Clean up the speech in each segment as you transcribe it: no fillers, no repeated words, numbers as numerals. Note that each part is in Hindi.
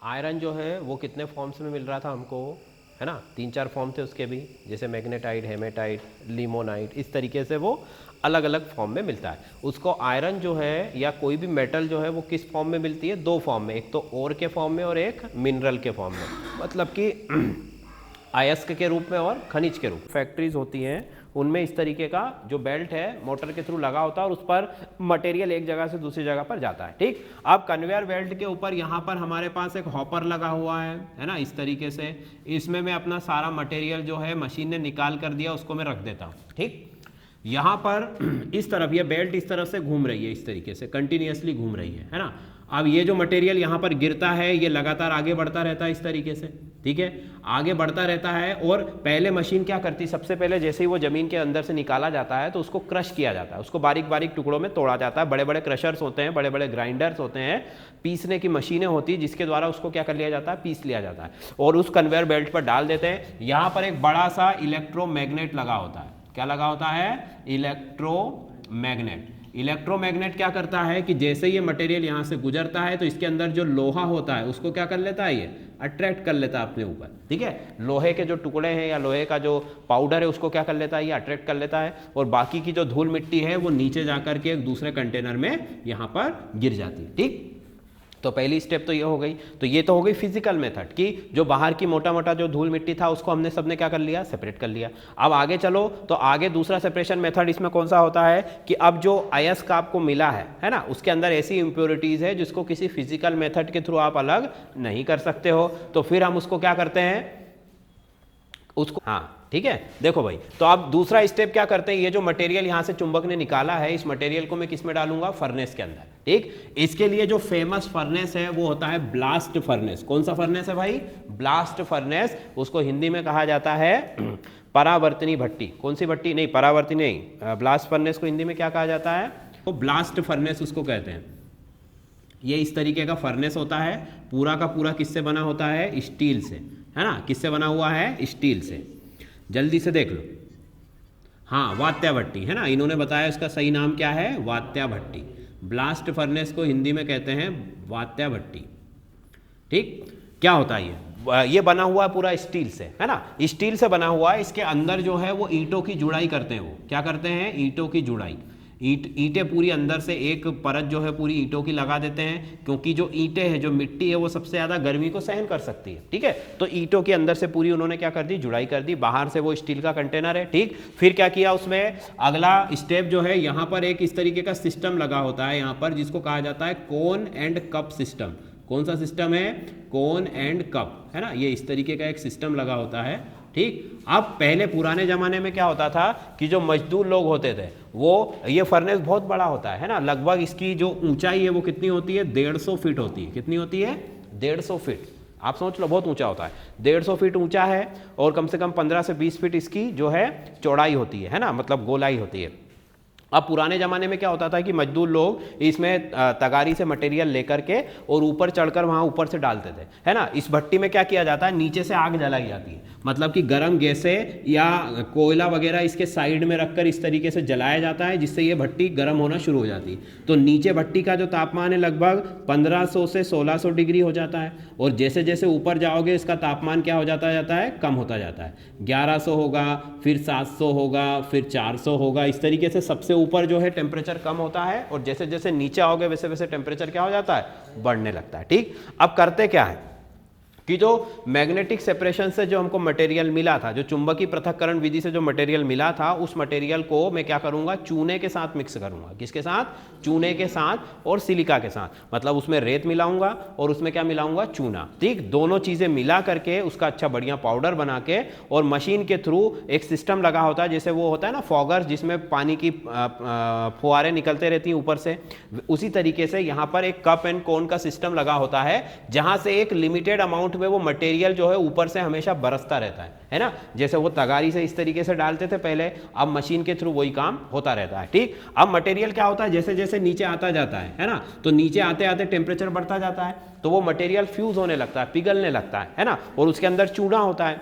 आयरन जो है वो कितने फॉर्म्स में मिल रहा था हमको, है ना, 3-4 फॉर्म थे उसके भी, जैसे मैग्नेटाइट, हेमेटाइट, लिमोनाइट, इस तरीके से वो अलग अलग फॉर्म में मिलता है। उसको आयरन जो है या कोई भी मेटल जो है वो किस फॉर्म में मिलती है, 2 फॉर्म में, एक तो ओर के फॉर्म में और एक मिनरल के फॉर्म में, मतलब कि अयस्क के रूप में और खनिज के रूप में। फैक्ट्रीज होती हैं उनमें इस तरीके का जो बेल्ट है मोटर के थ्रू लगा होता है और उस पर मटेरियल एक जगह से दूसरी जगह पर जाता है। ठीक, अब कन्वेयर बेल्ट के ऊपर यहाँ पर हमारे पास एक हॉपर लगा हुआ है ना, इस तरीके से। इसमें मैं अपना सारा मटेरियल जो है मशीन ने निकाल कर दिया उसको मैं रख देता हूँ। ठीक, यहाँ पर इस तरफ ये बेल्ट इस तरफ से घूम रही है, इस तरीके से कंटिन्यूसली घूम रही है ना। अब ये जो मटेरियल यहाँ पर गिरता है ये लगातार आगे बढ़ता रहता है इस तरीके से, ठीक है, आगे बढ़ता रहता है। और पहले मशीन क्या करती, सबसे पहले जैसे ही वो जमीन के अंदर से निकाला जाता है तो उसको क्रश किया जाता है, उसको बारीक बारीक टुकड़ों में तोड़ा जाता है। बड़े बड़े क्रशर्स होते हैं, बड़े बड़े ग्राइंडर्स होते हैं, पीसने की मशीनें होती है जिसके द्वारा उसको क्या कर लिया जाता है, पीस लिया जाता है और उस कन्वेयर बेल्ट पर डाल देते हैं। यहाँ पर एक बड़ा सा इलेक्ट्रोमैग्नेट लगा होता है। क्या लगा होता है, इलेक्ट्रोमैग्नेट। इलेक्ट्रोमैग्नेट क्या करता है कि जैसे ये मटेरियल यहाँ से गुजरता है तो इसके अंदर जो लोहा होता है उसको क्या कर लेता है, ये अट्रैक्ट कर लेता है अपने ऊपर। ठीक है, लोहे के जो टुकड़े हैं या लोहे का जो पाउडर है उसको क्या कर लेता है, ये अट्रैक्ट कर लेता है और बाकी की जो धूल मिट्टी है वो नीचे जाकर के एक दूसरे कंटेनर में यहाँ पर गिर जाती है। ठीक, तो पहली स्टेप तो ये हो गई। तो ये तो हो गई फिजिकल मेथड कि जो बाहर की मोटा मोटा जो धूल मिट्टी था उसको हमने सबने क्या कर लिया, सेपरेट कर लिया। अब आगे चलो तो आगे दूसरा सेपरेशन मेथड इसमें कौन सा होता है कि अब जो अयस्क आपको मिला है ना, उसके अंदर ऐसी इंप्योरिटीज है जिसको किसी फिजिकल मेथड के थ्रू आप अलग नहीं कर सकते हो, तो फिर हम उसको क्या करते हैं, उसको, हाँ ठीक है, देखो भाई, तो अब दूसरा स्टेप क्या करते हैं, ये जो मटेरियल यहां से चुंबक ने निकाला है इस मटेरियल को मैं किस में डालूंगा, फर्नेस के अंदर। ठीक, इसके लिए जो फेमस फर्नेस है वो होता है ब्लास्ट फर्नेस। कौन सा फर्नेस है भाई, ब्लास्ट फर्नेस। उसको हिंदी में कहा जाता है परावर्तनी भट्टी। कौन सी भट्टी, नहीं परावर्तनी नहीं, ब्लास्ट फर्नेस को हिंदी में क्या कहा जाता है, तो ब्लास्ट फर्नेस उसको कहते हैं। ये इस तरीके का फर्नेस होता है, पूरा का पूरा किससे बना होता है, स्टील से, है ना, किससे बना हुआ है, स्टील से। जल्दी से देख लो, हाँ वात्या भट्टी, है ना, इन्होंने बताया इसका सही नाम क्या है, वात्या भट्टी। ब्लास्ट फर्नेस को हिंदी में कहते हैं वात्या भट्टी। ठीक, क्या होता है ये बना हुआ है पूरा स्टील से, है ना, स्टील से बना हुआ है। इसके अंदर जो है वो ईंटों की जुड़ाई करते हैं। वो क्या करते हैं, ईंटों की जुड़ाई, ईंटें पूरी अंदर से एक परत जो है पूरी ईंटों की लगा देते हैं, क्योंकि जो ईंटें हैं, जो मिट्टी है वो सबसे ज़्यादा गर्मी को सहन कर सकती है। ठीक है, तो ईंटों के अंदर से पूरी उन्होंने क्या कर दी, जुड़ाई कर दी। बाहर से वो स्टील का कंटेनर है। ठीक, फिर क्या किया उसमें, अगला स्टेप जो है यहाँ पर एक इस तरीके का सिस्टम लगा होता है यहाँ पर, जिसको कहा जाता है कोन एंड कप सिस्टम। कौन सा सिस्टम है, कोन एंड कप, है ना, ये इस तरीके का एक सिस्टम लगा होता है। ठीक, अब पहले पुराने जमाने में क्या होता था कि जो मजदूर लोग होते थे वो, ये फर्नेस बहुत बड़ा होता है ना, लगभग इसकी जो ऊंचाई है वो कितनी होती है, 150 फीट होती है। कितनी होती है, 150 फीट। आप सोच लो, बहुत ऊंचा होता है, 150 फीट ऊंचा है और कम से कम 15 से 20 फीट इसकी जो है चौड़ाई होती है ना, मतलब गोलाई होती है। अब पुराने ज़माने में क्या होता था कि मजदूर लोग इसमें तगारी से मटेरियल लेकर के और ऊपर चढ़कर वहाँ ऊपर से डालते थे, है ना। इस भट्टी में क्या किया जाता है, नीचे से आग जलाई जाती है, मतलब कि गर्म गैसें या कोयला वगैरह इसके साइड में रखकर इस तरीके से जलाया जाता है, जिससे ये भट्टी गर्म होना शुरू हो जाती है। तो नीचे भट्टी का जो तापमान है लगभग 1500 से 1600 डिग्री हो जाता है, और जैसे जैसे ऊपर जाओगे इसका तापमान क्या हो जाता है, कम होता जाता है। 1100 होगा, फिर 700 होगा, फिर 400 होगा, इस तरीके से सबसे ऊपर जो है टेम्परेचर कम होता है और जैसे जैसे नीचे आओगे वैसे वैसे टेम्परेचर क्या हो जाता है, बढ़ने लगता है। ठीक, अब करते क्या है कि जो मैग्नेटिक सेपरेशन से जो हमको मटेरियल मिला था, जो चुंबकीय पृथक्करण विधि से जो मटेरियल मिला था, उस मटेरियल को मैं क्या करूंगा, चूने के साथ मिक्स करूंगा। किसके साथ, चूने के साथ और सिलिका के साथ, मतलब उसमें रेत मिलाऊंगा और उसमें क्या मिलाऊंगा, चूना। ठीक, दोनों चीजें मिला करके उसका अच्छा बढ़िया पाउडर बना के और मशीन के थ्रू एक सिस्टम लगा होता है, जैसे वो होता है ना फॉगर, जिसमें पानी की फुहारें निकलते रहती हैं ऊपर से, उसी तरीके से यहाँ पर एक कप एंड कोन का सिस्टम लगा होता है, जहां से एक लिमिटेड अमाउंट में वो मटेरियल जो है ऊपर से हमेशा बरसता रहता है ना। जैसे वो तगारी से इस तरीके से डालते थे पहले, अब मशीन के थ्रू वही काम होता रहता है। ठीक, अब मटेरियल क्या होता है, जैसे जैसे नीचे आता जाता है ना, तो नीचे आते आते टेम्परेचर बढ़ता जाता है, तो वो मटेरियल फ्यूज होने लगता है, पिघलने लगता है ना, और उसके अंदर चूना होता है।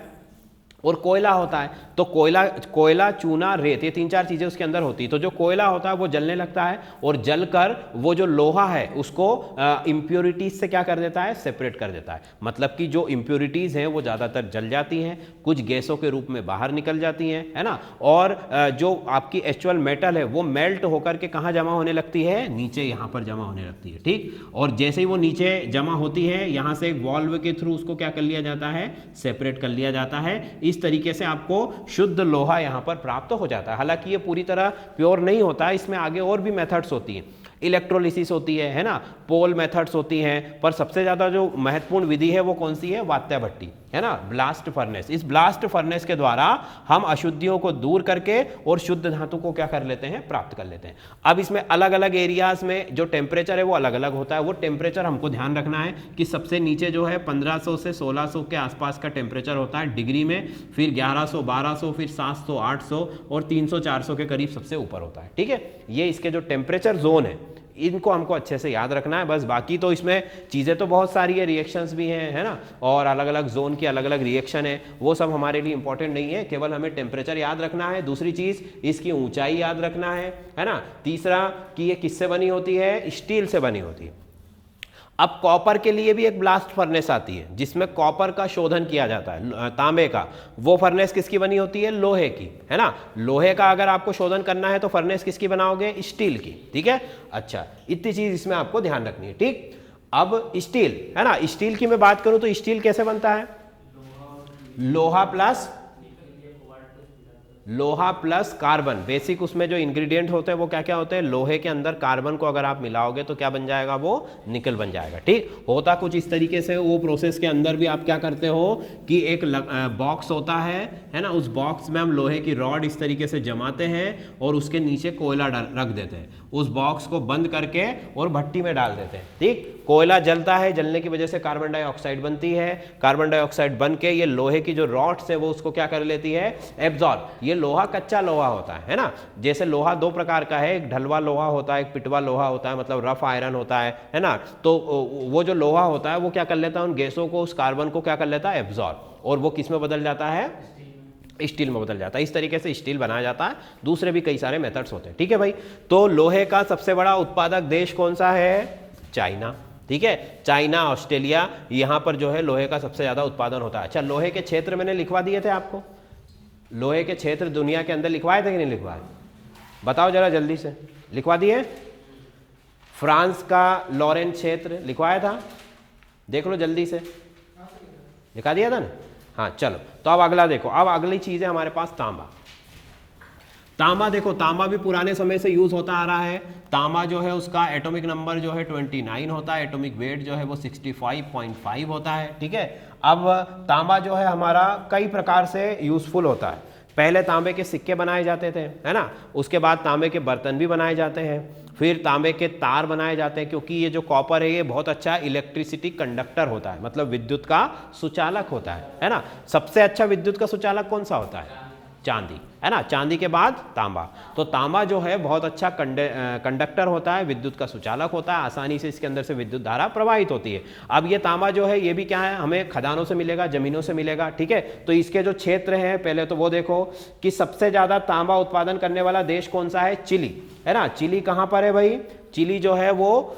और कोयला होता है, तो कोयला चूना रेत, ये 3-4 चीजें उसके अंदर होती है। तो जो कोयला होता है वो जलने लगता है और जलकर वो जो लोहा है उसको इम्प्योरिटीज से क्या कर देता है, सेपरेट कर देता है। मतलब कि जो इम्प्योरिटीज हैं वो ज्यादातर जल जाती हैं, कुछ गैसों के रूप में बाहर निकल जाती हैं, है ना। और जो आपकी एक्चुअल मेटल है वो मेल्ट होकर के कहाँ जमा होने लगती है, नीचे यहाँ पर जमा होने लगती है, ठीक। और जैसे ही वो नीचे जमा होती है, यहाँ से एक वॉल्व के थ्रू उसको क्या कर लिया जाता है, सेपरेट कर लिया जाता है। इस तरीके से आपको शुद्ध लोहा यहां पर प्राप्त हो जाता है। हालांकि ये पूरी तरह प्योर नहीं होता है, इसमें आगे और भी मेथड्स होती हैं, इलेक्ट्रोलिसिस होती है ना, पोल मेथड्स होती हैं, पर सबसे ज़्यादा जो महत्वपूर्ण विधि है वो कौन सी है, वात्या भट्टी, है ना, ब्लास्ट फर्नेस। इस ब्लास्ट फर्नेस के द्वारा हम अशुद्धियों को दूर करके और शुद्ध धातु को क्या कर लेते हैं, प्राप्त कर लेते हैं। अब इसमें अलग अलग एरियाज में जो टेम्परेचर है वो अलग अलग होता है। वो टेम्परेचर हमको ध्यान रखना है कि सबसे नीचे जो है 1500 से 1600 के आसपास का टेम्परेचर होता है डिग्री में, फिर 1100, 1200, फिर 700, 800 और 300, 400 के करीब सबसे ऊपर होता है, ठीक है। ये इसके जो टेम्परेचर जोन है इनको हमको अच्छे से याद रखना है बस। बाकी तो इसमें चीज़ें तो बहुत सारी है, रिएक्शंस भी हैं, है ना, और अलग अलग जोन की अलग अलग रिएक्शन है, वो सब हमारे लिए इंपॉर्टेंट नहीं है। केवल हमें टेम्परेचर याद रखना है, दूसरी चीज़ इसकी ऊंचाई याद रखना है ना, तीसरा कि ये किससे बनी होती है, स्टील से बनी होती है। अब कॉपर के लिए भी एक ब्लास्ट फर्नेस आती है जिसमें कॉपर का शोधन किया जाता है, तांबे का। वो फर्नेस किसकी बनी होती है, लोहे की, है ना। लोहे का अगर आपको शोधन करना है तो फर्नेस किसकी बनाओगे, स्टील की, ठीक है। अच्छा, इतनी चीज इसमें आपको ध्यान रखनी है, ठीक। अब स्टील, है ना, स्टील की मैं बात करूं तो स्टील कैसे बनता है, लोहा प्लस कार्बन। बेसिक उसमें जो इंग्रेडिएंट होते हैं वो क्या क्या होते हैं, लोहे के अंदर कार्बन को अगर आप मिलाओगे तो क्या बन जाएगा, वो निकल बन जाएगा, ठीक। होता कुछ इस तरीके से। वो प्रोसेस के अंदर भी आप क्या करते हो कि एक बॉक्स होता है ना, उस बॉक्स में हम लोहे की रॉड इस तरीके से जमाते हैं और उसके नीचे कोयला रख देते हैं, उस बॉक्स को बंद करके और भट्टी में डाल देते हैं, ठीक। कोयला जलता है, जलने की वजह से कार्बन डाइऑक्साइड बनती है, कार्बन डाइऑक्साइड बन के ये लोहे की जो रॉड्स है वो उसको क्या कर लेती है, एब्जॉर्ब। ये लोहा कच्चा लोहा होता है ना। जैसे लोहा दो प्रकार का है, एक ढलवा लोहा होता है, एक पिटवा लोहा होता है, मतलब रफ आयरन होता है ना। तो वो जो लोहा होता है वो क्या कर लेता है, उन गैसों को, उस कार्बन को क्या कर लेता है, एब्जॉर्ब, और वो किस में बदल जाता है, स्टील में बदल जाता है। इस तरीके से स्टील बनाया जाता है। दूसरे भी कई सारे मेथड्स होते हैं, ठीक है भाई। तो लोहे का सबसे बड़ा उत्पादक देश कौन सा है, चाइना, ठीक है। चाइना, ऑस्ट्रेलिया, यहां पर जो है लोहे का सबसे ज्यादा उत्पादन होता है। अच्छा, लोहे के क्षेत्र मैंने लिखवा दिए थे आपको, लोहे के क्षेत्र दुनिया के अंदर लिखवाए थे कि नहीं लिखवाए, बताओ जरा जल्दी से, लिखवा दिए। फ्रांस का लॉरेंट क्षेत्र लिखवाया था, देख लो जल्दी से, लिखा दिया था ना। हाँ चलो, तो अब अगला देखो। अब अगली चीज है हमारे पास तांबा। तांबा देखो, तांबा भी पुराने समय से यूज होता आ रहा है। तांबा जो है उसका एटॉमिक नंबर जो है 29 होता है, एटॉमिक वेट जो है वो 65.5 होता है, ठीक है। अब तांबा जो है हमारा कई प्रकार से यूजफुल होता है। पहले तांबे के सिक्के बनाए जाते थे, है ना, उसके बाद तांबे के बर्तन भी बनाए जाते हैं, फिर तांबे के तार बनाए जाते हैं, क्योंकि ये जो कॉपर है ये बहुत अच्छा इलेक्ट्रिसिटी कंडक्टर होता है, मतलब विद्युत का सुचालक होता है ना। सबसे अच्छा विद्युत का सुचालक कौन सा होता है, चांदी, है ना। चांदी के बाद तांबा। तो तांबा जो है बहुत अच्छा कंडक्टर होता है, विद्युत का सुचालक होता है, आसानी से इसके अंदर से विद्युत धारा प्रवाहित होती है। अब ये तांबा जो है ये भी क्या है, हमें खदानों से मिलेगा, जमीनों से मिलेगा, ठीक है। तो इसके जो क्षेत्र हैं, पहले तो वो देखो कि सबसे ज्यादा तांबा उत्पादन करने वाला देश कौन सा है, चिली, है ना। चिली कहां पर है भाई, चिली जो है वो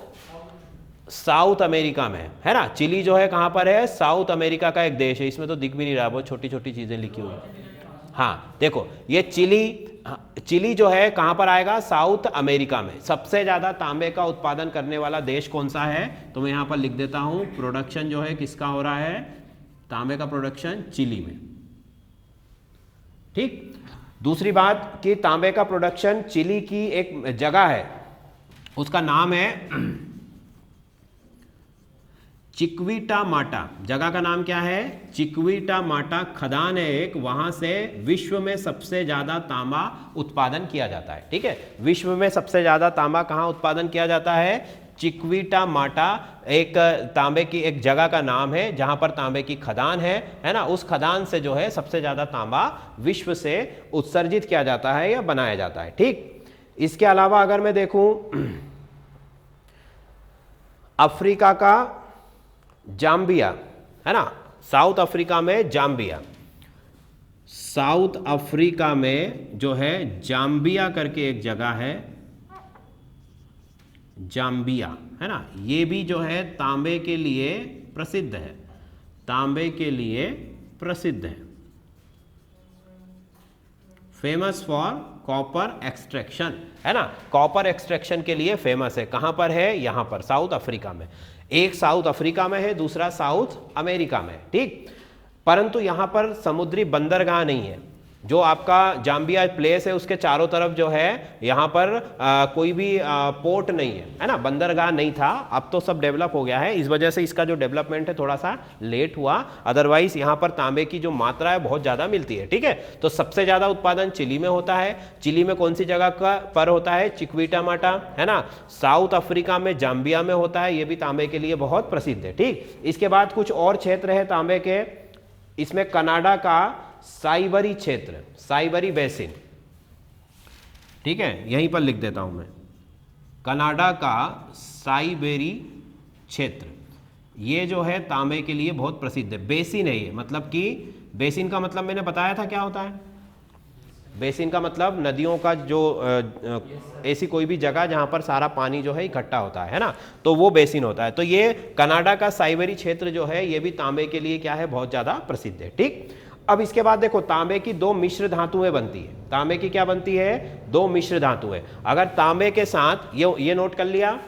साउथ अमेरिका में है ना। चिली जो है कहां पर है, साउथ अमेरिका का एक देश है। इसमें तो दिख भी नहीं रहा, बहुत छोटी छोटी चीजें लिखी हुई है। हाँ देखो, ये चिली जो है कहां पर आएगा, साउथ अमेरिका में। सबसे ज्यादा तांबे का उत्पादन करने वाला देश कौन सा है, तो मैं यहां पर लिख देता हूं, प्रोडक्शन जो है किसका हो रहा है, तांबे का प्रोडक्शन चिली में, ठीक। दूसरी बात कि तांबे का प्रोडक्शन चिली की एक जगह है, उसका नाम है चिक्विटामाटा। जगह का नाम क्या है, चिक्विटामाटा खदान है एक, वहां से विश्व में सबसे ज्यादा तांबा उत्पादन किया जाता है, ठीक है। विश्व में सबसे ज्यादा तांबा कहां उत्पादन किया जाता है, चिक्विटामाटा एक तांबे की एक जगह का नाम है जहां पर तांबे की खदान है ना। उस खदान से जो है सबसे ज्यादा तांबा विश्व से उत्सर्जित किया जाता है या बनाया जाता है, ठीक। इसके अलावा अगर मैं देखूं अफ्रीका का जाम्बिया, है ना, साउथ अफ्रीका में जाम्बिया, साउथ अफ्रीका में जो है जाम्बिया करके एक जगह है, जाम्बिया, है ना, ये भी जो है तांबे के लिए प्रसिद्ध है, तांबे के लिए प्रसिद्ध है, फेमस फॉर कॉपर एक्सट्रैक्शन, है ना, कॉपर एक्सट्रैक्शन के लिए फेमस है। कहां पर है? यहां पर साउथ अफ्रीका में। एक साउथ अफ्रीका में है, दूसरा साउथ अमेरिका में, ठीक। परंतु यहां पर समुद्री बंदरगाह नहीं है। जो आपका जाम्बिया प्लेस है उसके चारों तरफ जो है यहाँ पर कोई भी पोर्ट नहीं है, है ना, बंदरगाह नहीं था। अब तो सब डेवलप हो गया है, इस वजह से इसका जो डेवलपमेंट है थोड़ा सा लेट हुआ। अदरवाइज यहाँ पर तांबे की जो मात्रा है बहुत ज़्यादा मिलती है, ठीक है। तो सबसे ज़्यादा उत्पादन चिली में होता है। चिली में कौन सी जगह पर होता है? चिक्विटामाटा, है ना। साउथ अफ्रीका में जाम्बिया में होता है, ये भी तांबे के लिए बहुत प्रसिद्ध है, ठीक। इसके बाद कुछ और क्षेत्र है तांबे के, इसमें कनाडा का साइबरी क्षेत्र, साइबरी बेसिन, ठीक है, यहीं पर लिख देता हूं मैं, कनाडा का साइबेरी क्षेत्र, ये जो है तांबे के लिए बहुत प्रसिद्ध है। बेसिन है ये, मतलब कि बेसिन का मतलब मैंने बताया था क्या होता है। बेसिन का मतलब नदियों का जो ऐसी कोई भी जगह जहां पर सारा पानी जो है इकट्ठा होता है ना, तो वो बेसिन होता है। तो ये कनाडा का साइबेरी क्षेत्र जो है ये भी तांबे के लिए क्या है, बहुत ज्यादा प्रसिद्ध है, ठीक। अब इसके बाद देखो, तांबे की दो मिश्र धातुएं बनती है। तांबे की क्या बनती है? दो मिश्र धातुएं। अगर तांबे के साथ ये नोट कर लिया,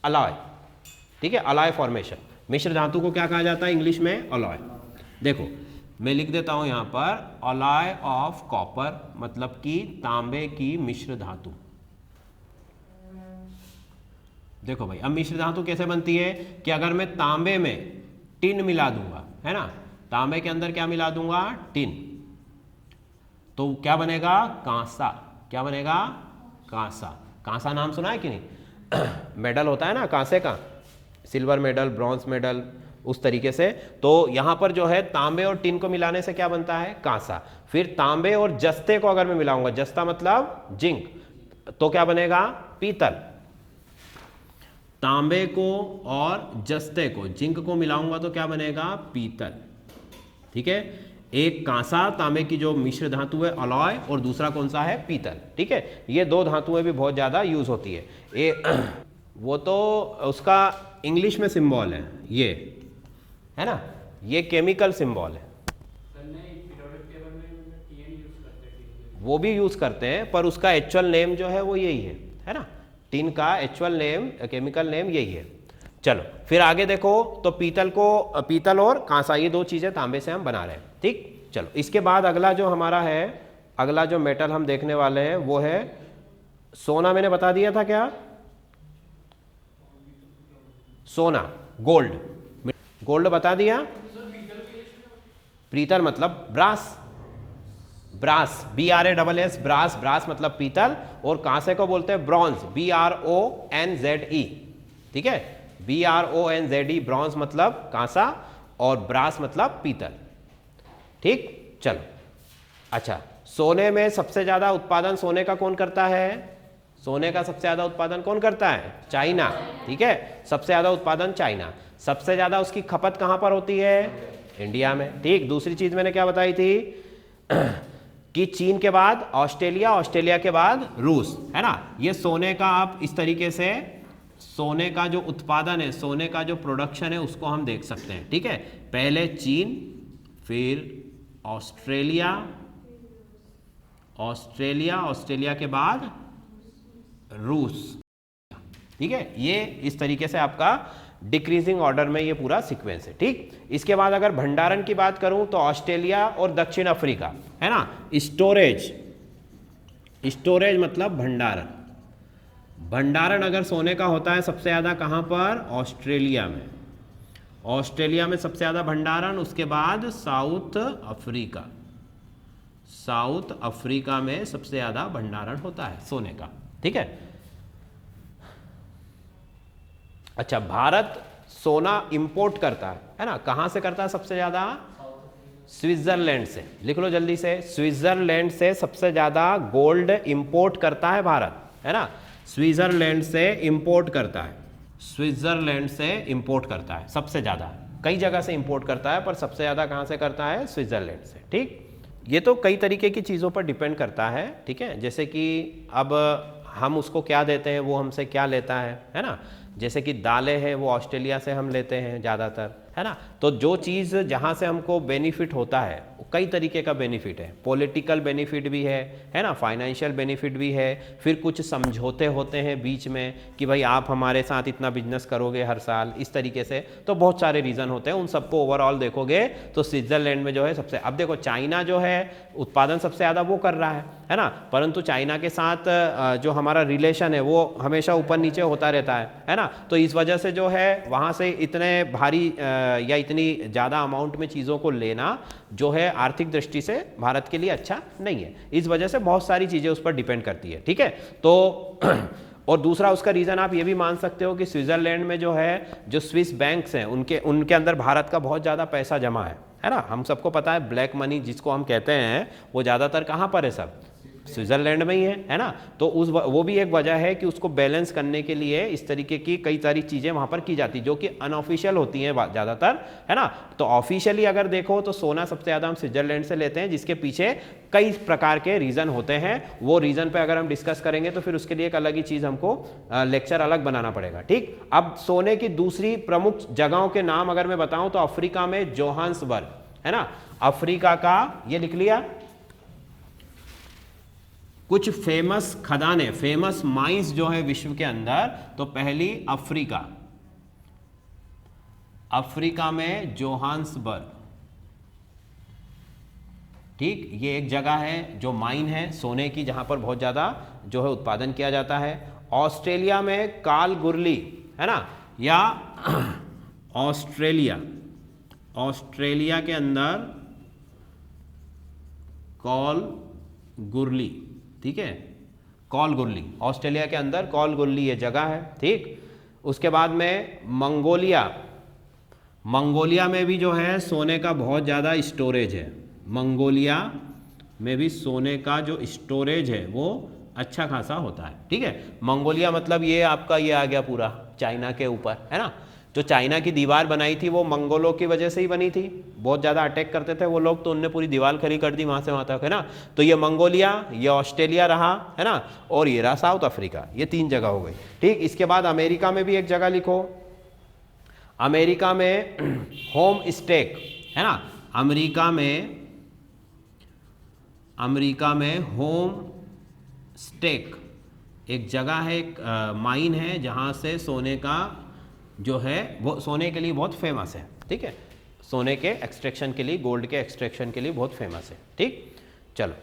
अलॉय, ठीक है, अलॉय फॉर्मेशन। मिश्र धातु को क्या कहा जाता है इंग्लिश में? अलॉय। देखो मैं लिख देता हूं यहां पर, अलॉय ऑफ कॉपर, मतलब कि तांबे की मिश्र धातु। देखो भाई, अब मिश्र धातु कैसे बनती है कि अगर मैं तांबे में टिन मिला दूंगा, है ना, तांबे के अंदर क्या मिला दूंगा? टिन, तो क्या बनेगा? कांसा। क्या बनेगा? कांसा। कांसा नाम सुना है कि नहीं? मेडल होता है ना कांसे का, सिल्वर मेडल, ब्रॉन्ज मेडल, उस तरीके से। तो यहां पर जो है तांबे और टिन को मिलाने से क्या बनता है? कांसा। फिर तांबे और जस्ते को अगर मैं मिलाऊंगा, जस्ता मतलब जिंक, तो क्या बनेगा? पीतल। तांबे को और जस्ते को, जिंक को मिलाऊंगा तो क्या बनेगा? पीतल, ठीक है। एक कांसा, तांबे की जो मिश्र धातु है अलॉय, और दूसरा कौन सा है? पीतल, ठीक है। ये दो धातुएं भी बहुत ज्यादा यूज होती है। वो तो उसका इंग्लिश में सिंबल है, ये है ना, ये केमिकल सिंबल है। वो भी यूज करते हैं, पर उसका एक्चुअल नेम जो है वो यही है ना, टिन का एक्चुअल नेम, केमिकल नेम यही है। चलो फिर आगे देखो, तो पीतल और कांसा, ये दो चीजें तांबे से हम बना रहे हैं, ठीक। चलो इसके बाद अगला जो हमारा है, अगला जो मेटल हम देखने वाले हैं वो है सोना। मैंने बता दिया था क्या? सोना, गोल्ड, गोल्ड बता दिया। पीतल मतलब brass, brass, BRASS, brass, brass मतलब पीतल। और कांसे को बोलते हैं ब्रॉन्ज, BRONZE, ठीक है, BRONZE, ब्रॉन्ज मतलब कांसा, और ब्रास मतलब पीतल, ठीक। चलो अच्छा, सोने में सबसे ज्यादा उत्पादन सोने का कौन करता है? सोने का सबसे ज्यादा उत्पादन कौन करता है? चाइना, ठीक है, सबसे ज्यादा उत्पादन चाइना। सबसे ज्यादा उसकी खपत कहां पर होती है? इंडिया में, ठीक। दूसरी चीज मैंने क्या बताई थी कि चीन के बाद ऑस्ट्रेलिया, ऑस्ट्रेलिया के बाद रूस, है ना। ये सोने का आप इस तरीके से, सोने का जो उत्पादन है, सोने का जो प्रोडक्शन है, उसको हम देख सकते हैं, ठीक है। पहले चीन, फिर ऑस्ट्रेलिया, ऑस्ट्रेलिया के बाद रूस, ठीक है। ये इस तरीके से आपका डिक्रीजिंग ऑर्डर में ये पूरा सीक्वेंस है, ठीक। इसके बाद अगर भंडारण की बात करूं तो ऑस्ट्रेलिया और दक्षिण अफ्रीका, है ना। स्टोरेज, स्टोरेज मतलब भंडारण। भंडारण अगर सोने का होता है सबसे ज्यादा कहां पर? ऑस्ट्रेलिया में। ऑस्ट्रेलिया में सबसे ज्यादा भंडारण, उसके बाद साउथ अफ्रीका, साउथ अफ्रीका में सबसे ज्यादा भंडारण होता है सोने का, ठीक है। अच्छा, भारत सोना इंपोर्ट करता है ना, कहां से करता है सबसे ज्यादा? स्विट्जरलैंड से। लिख लो जल्दी से, स्विट्जरलैंड से सबसे ज्यादा गोल्ड इंपोर्ट करता है भारत, है ना। स्विट्जरलैंड से इंपोर्ट करता है, स्विट्जरलैंड से इंपोर्ट करता है सबसे ज्यादा, कई जगह से इंपोर्ट करता है, पर सबसे ज़्यादा कहाँ से करता है? स्विट्ज़रलैंड से। ठीक, ये तो कई तरीके की चीज़ों पर डिपेंड करता है। ठीक है, जैसे कि अब हम उसको क्या देते हैं, वो हमसे क्या लेता है ना। जैसे कि दालें हैं वो ऑस्ट्रेलिया से हम लेते हैं ज़्यादातर, है ना। तो जो चीज़ जहाँ से हमको बेनिफिट होता है, कई तरीके का बेनिफिट है, पॉलिटिकल बेनिफिट भी है ना, फाइनेंशियल बेनिफिट भी है, फिर कुछ समझौते होते हैं बीच में कि भाई आप हमारे साथ इतना बिजनेस करोगे हर साल, इस तरीके से। तो बहुत सारे रीज़न होते हैं, उन सबको ओवरऑल देखोगे तो स्विट्ज़रलैंड में जो है सबसे, अब देखो चाइना जो है उत्पादन सबसे ज़्यादा वो कर रहा है ना, परंतु चाइना के साथ जो हमारा रिलेशन है वो हमेशा ऊपर नीचे होता रहता है ना। तो इस वजह से जो है वहाँ से इतने भारी या इतनी ज़्यादा अमाउंट में चीज़ों को लेना जो है आर्थिक दृष्टि से भारत के लिए अच्छा नहीं है। इस वजह से बहुत सारी चीज़ें उस पर डिपेंड करती है। ठीक है, तो और दूसरा उसका रीज़न आप ये भी मान सकते हो कि स्विट्ज़रलैंड में जो है जो स्विस बैंक्स हैं उनके अंदर भारत का बहुत ज़्यादा पैसा जमा है ना। हम सबको पता है ब्लैक मनी जिसको हम कहते हैं वो ज़्यादातर कहाँ पर है? सब स्विट्ज़रलैंड में ही है ना। तो वो भी एक वजह है कि उसको बैलेंस करने के लिए इस तरीके की कई सारी चीज़ें वहाँ पर की जाती जो कि अनऑफिशियल होती हैं ज़्यादातर, है ना। तो ऑफिशियली अगर देखो तो सोना सबसे ज़्यादा हम स्विट्ज़रलैंड से लेते हैं, जिसके पीछे कई प्रकार के रीज़न होते हैं। वो रीज़न पे अगर हम डिस्कस करेंगे तो फिर उसके लिए एक अलग ही चीज़ हमको लेक्चर अलग बनाना पड़ेगा। ठीक, अब सोने की दूसरी प्रमुख जगहों के नाम अगर मैं बताऊं तो अफ्रीका में जोहान्सबर्ग, है ना। अफ्रीका का ये लिख लिया, कुछ फेमस खदानें, फेमस माइंस जो है विश्व के अंदर, तो पहली अफ्रीका में जोहान्सबर्ग। ठीक, ये एक जगह है जो माइन है सोने की, जहां पर बहुत ज़्यादा जो है उत्पादन किया जाता है। ऑस्ट्रेलिया में कालगुरली, है ना, या ऑस्ट्रेलिया के अंदर कॉलगुरली। ठीक है, कॉलगुरली, ऑस्ट्रेलिया के अंदर कॉलगुरली ये जगह है। ठीक, उसके बाद में मंगोलिया में भी जो है सोने का बहुत ज़्यादा स्टोरेज है। मंगोलिया में भी सोने का जो स्टोरेज है वो अच्छा खासा होता है। ठीक है, मंगोलिया मतलब ये आपका ये आ गया पूरा चाइना के ऊपर, है ना। जो चाइना की दीवार बनाई थी वो मंगोलों की वजह से ही बनी थी, बहुत ज़्यादा अटैक करते थे वो लोग, तो उनने पूरी दीवार खड़ी कर दी वहाँ से वहाँ तक, है ना। तो ये मंगोलिया, ये ऑस्ट्रेलिया रहा, है ना, और ये रहा साउथ अफ्रीका, ये 3 जगह हो गई। ठीक, इसके बाद अमेरिका में भी एक जगह लिखो, अमेरिका में होम स्टेक, है ना। अमेरिका में होम स्टेक एक जगह है, एक माइन है जहाँ से सोने का जो है वो सोने के लिए बहुत फेमस है। ठीक है, सोने के एक्सट्रैक्शन के लिए, गोल्ड के एक्सट्रैक्शन के लिए बहुत फेमस है। ठीक, चलो